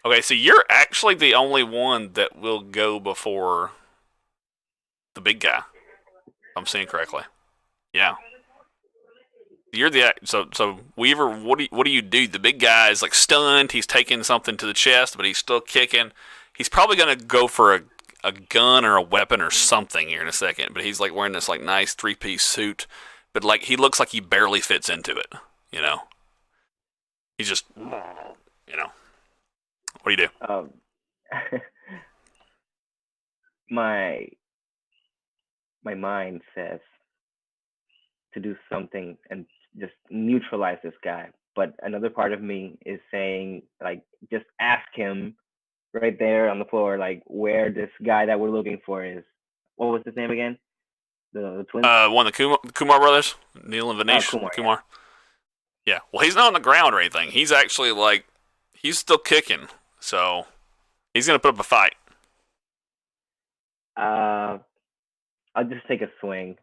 Okay, so you're actually the only one that will go before the big guy. If I'm seeing correctly. Yeah. You're the so Weaver. What do you do? The big guy is like stunned. He's taking something to the chest, but he's still kicking. He's probably gonna go for a gun or a weapon or something here in a second. But he's like wearing this like nice 3-piece suit, but like he looks like he barely fits into it. You know. He's just, you know. What do you do? My mind says to do something and just neutralize this guy, but another part of me is saying like just ask him right there on the floor like where this guy that we're looking for is. What was his name again? The twins. One of the Kumar brothers, Neil and Vanish. Kumar. Yeah. Well, he's not on the ground or anything. He's actually like he's still kicking, so he's gonna put up a fight. I'll just take a swing.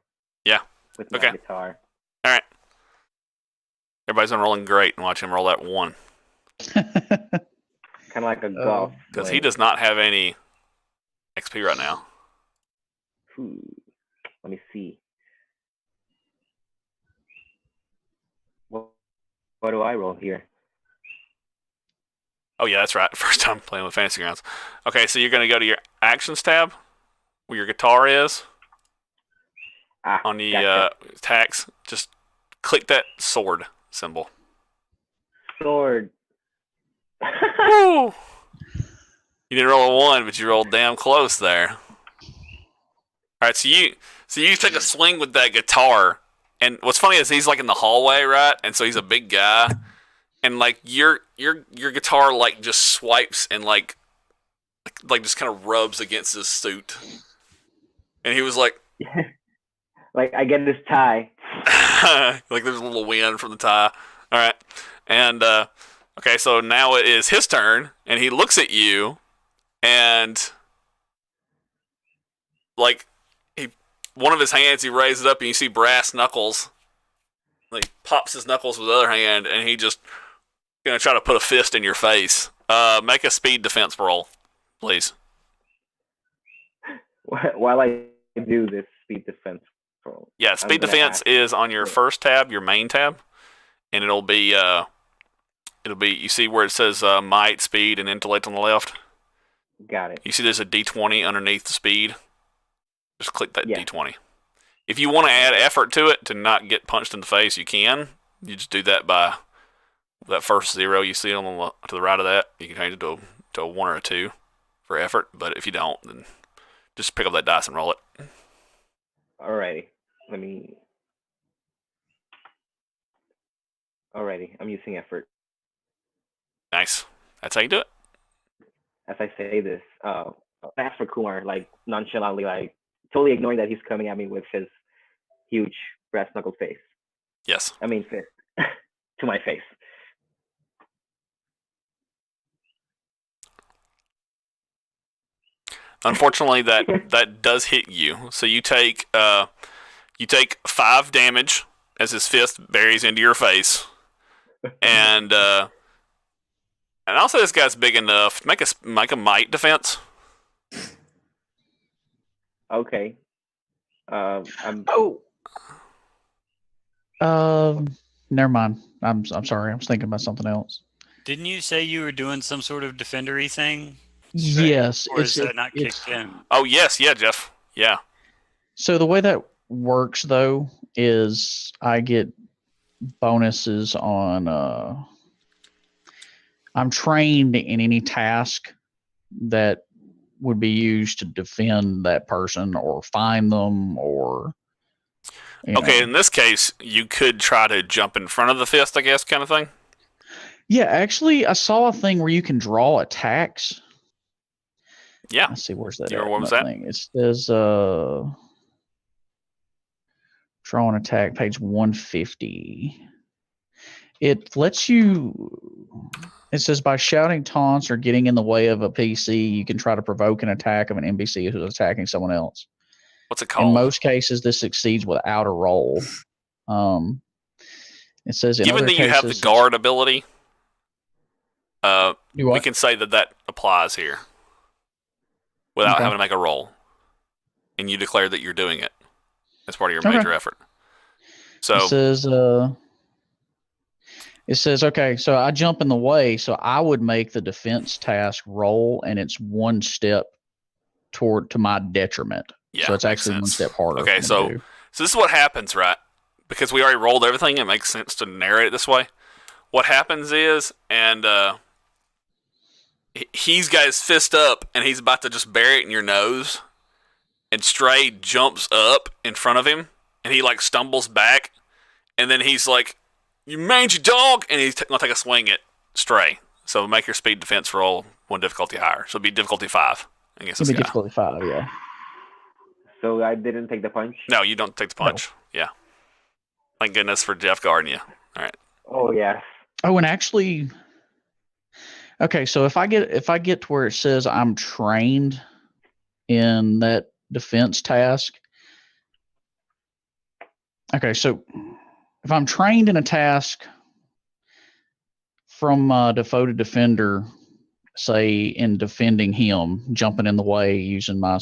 Yeah. With my guitar. All right. Everybody's been rolling great, and watch him roll that 1. Kind of like a golf. Because he does not have any XP right now. Let me see. What do I roll here? Oh yeah, that's right. First time playing with Fantasy Grounds. Okay, so you're gonna go to your Actions tab, where your guitar is. On the attacks, just click that sword symbol. Sword. Woo! You didn't roll a 1, but you rolled damn close there. All right, so you take a swing with that guitar, and what's funny is he's like in the hallway, right? And so he's a big guy, and like your guitar like just swipes and like like just kind of rubs against his suit, and he was like, Like I get this tie. like there's a little wind from the tie. All right, and okay, so now it is his turn, and he looks at you, and like one of his hands, he raises it up, and you see brass knuckles. Like pops his knuckles with the other hand, and he just gonna try to put a fist in your face. Make a speed defense roll, please. While I do this speed defense roll. Yeah, speed defense is on your first tab, your main tab, and it'll be you see where it says might, speed, and intellect on the left. Got it. You see there's a D20 underneath the speed. Just click that D20. If you want to add effort to it to not get punched in the face, you can. You just do that by that first 0 you see on to the right of that. You can change it to a 1 or a 2 for effort. But if you don't, then just pick up that dice and roll it. Alrighty. Alrighty. I'm using effort. Nice. That's how you do it. As I say this, I ask for Kumar, like nonchalantly, like totally ignoring that he's coming at me with his huge brass knuckle face. Yes. I mean fist to my face. Unfortunately, that does hit you. So you take 5 damage as his fist buries into your face, and I'll say this guy's big enough. Make a might defense. Okay. Never mind. I'm sorry. I was thinking about something else. Didn't you say you were doing some sort of defendery thing? Yes. Or is that not kicked in? Oh yes, yeah, Jeff, yeah. So the way that works though is I get bonuses on. I'm trained in any task that would be used to defend that person or find them or. Okay, in this case, you could try to jump in front of the fist, I guess, kind of thing. Yeah, actually, I saw a thing where you can draw attacks. Yeah. Let's see, where's that? What was that? Thing? It says draw an attack, page 150. It lets you. It says by shouting taunts or getting in the way of a PC, you can try to provoke an attack of an NPC who's attacking someone else. What's it called? In most cases, this succeeds without a roll. It says in given other that you cases, have the guard ability, we we can say that applies here without having to make a roll, and you declare that you're doing it as part of your major effort. So it says okay. So I jump in the way, so I would make the defense task roll, and it's one step to my detriment. Yeah, so it's actually one step harder. Okay, so this is what happens, right? Because we already rolled everything, it makes sense to narrate it this way. What happens is, and he's got his fist up, and he's about to just bury it in your nose, and Stray jumps up in front of him, and he like stumbles back, and then he's like, "You mangy dog!" and he's gonna take a swing at Stray. So make your speed defense roll 1 difficulty higher. So it'll be difficulty 5 against this guy. Difficulty 5, yeah. So I didn't take the punch? No, you don't take the punch. No. Yeah. Thank goodness for Jeff guarding you. All right. Oh, yes. Oh, and actually, okay, so if I get to where it says I'm trained in that defense task, okay, so if I'm trained in a task from a devoted defender, say in defending him, jumping in the way, using my,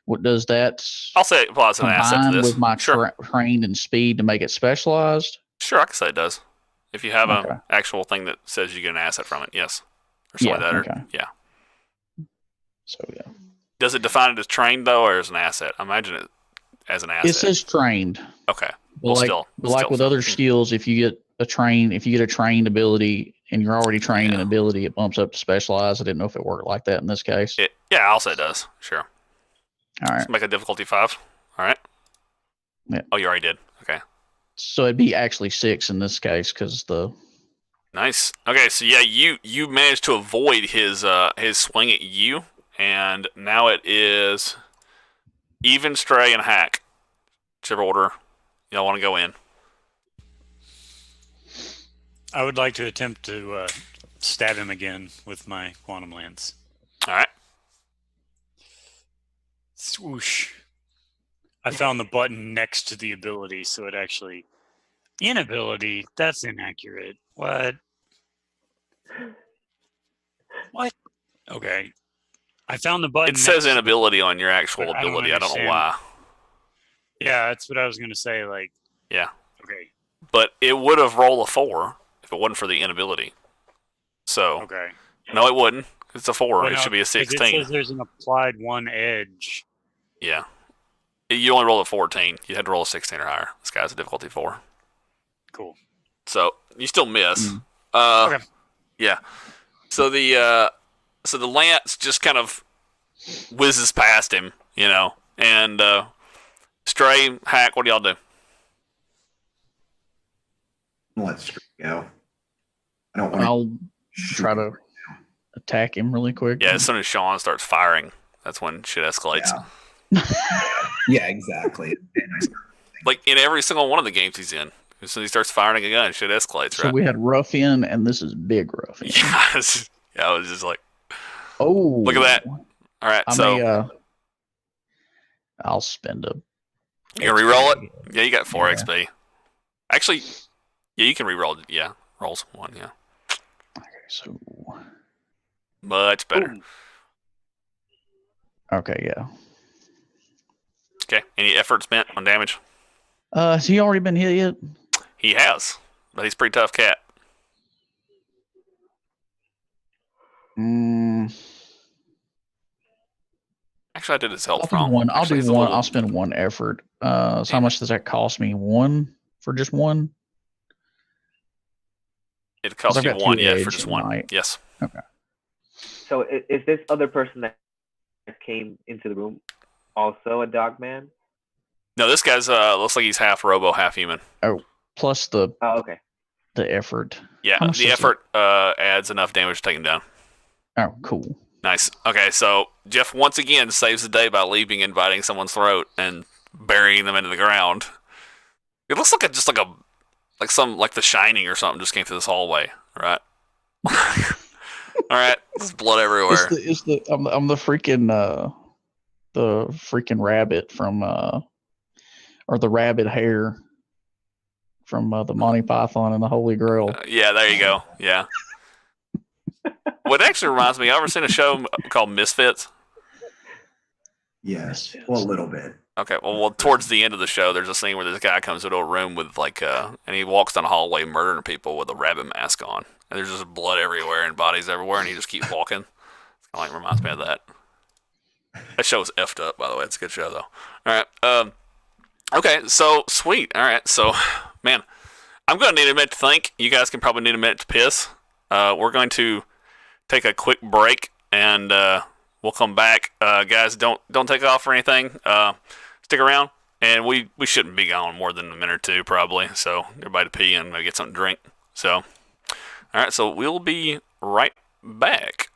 what does that? I'll say it applies an asset to this. With my trained in speed to make it specialized? Sure, I can say it does. If you have an actual thing that says you get an asset from it, yes. Or something like that. Yeah. So, yeah. Does it define it as trained, though, or as an asset? I imagine it as an asset. It says trained. Okay. Like with other skills, if you get a trained ability and you're already trained in ability, it bumps up to specialized. I didn't know if it worked like that in this case. Yeah, I'll say it does. Sure. All right. Let's make a difficulty 5. All right. Yeah. Oh, you already did. Okay. So it'd be actually 6 in this case because the Nice. Okay, so yeah, you managed to avoid his swing at you, and now it is even, Stray, and Hack. Whichever order y'all want to go in. I would like to attempt to stab him again with my quantum lance. All right. Swoosh. I found the button next to the ability, so it actually... Inability? That's inaccurate. What? Okay. I found the button. It says next inability on your actual but I don't ability. I don't know understand. why. Yeah, that's what I was going to say. Like, Yeah. okay. But it would have rolled a 4 if it wasn't for the inability. So, Okay. no, it wouldn't. It's a 4. Well, It no, should be a 'cause It 16. says there's an applied 1 edge. Yeah. You only rolled a 14. You had to roll a 16 or higher. This guy's a difficulty 4. Cool. So, you still miss. Okay. Yeah. So the lance just kind of whizzes past him, and Stray, Hack, what do y'all do? Let Stray go. I don't want I'll try to attack him really quick. Yeah, as soon as Sean starts firing, that's when shit escalates. Yeah, exactly. And I start Like in every single one of the games he's in. As soon as he starts firing a gun, shit escalates, So right? we had Ruffian, and this is Big Ruffian. Yeah, I was just like, Oh, look at that. All right, I'll spend a. You gonna re-roll it? Yeah, you got 4 Yeah. XP. Actually, yeah, you can re-roll it. Yeah, rolls 1, yeah. Okay, so. Much better. Ooh. Okay, yeah. Okay, any effort spent on damage? Has he already been hit yet? He has, but he's a pretty tough cat. Actually, I did his health wrong. I'll Actually, do he's a one. little- I'll spend 1 effort. So how much does that cost me? 1 for just 1? It costs I've you got 1, 2 yeah, for edge just and 1. might. Yes. Okay. So is this other person that came into the room also a dog man? No, this guy's looks like he's half robo, half human. Plus the Oh, okay. effort. Yeah, How much the does effort adds enough damage to take him down. Oh, cool. Nice. Okay, so Jeff once again saves the day by leaping and biting someone's throat and burying them into the ground. It looks like like The Shining or something just came through this hallway, right? All right, there's blood everywhere. I'm the freaking rabbit from or the rabbit hair from the Monty Python and the Holy Grail. Yeah, there you go. Yeah. What actually reminds me, I ever seen a show called Misfits? Yes, well, a little bit. Okay, well, towards the end of the show, there's a scene where this guy comes into a room with and he walks down a hallway murdering people with a rabbit mask on, and there's just blood everywhere and bodies everywhere, and he just keeps walking. It's kind of like reminds me of that. That show was effed up, by the way. It's a good show though. All right. Okay, so sweet. All right, so man, I'm gonna need a minute to think. You guys can probably need a minute to piss. We're going to take a quick break, and we'll come back. Guys, don't take off or anything. Stick around, and we shouldn't be gone more than a minute or 2 probably. So everybody to pee and maybe get something to drink. So, all right, so we'll be right back.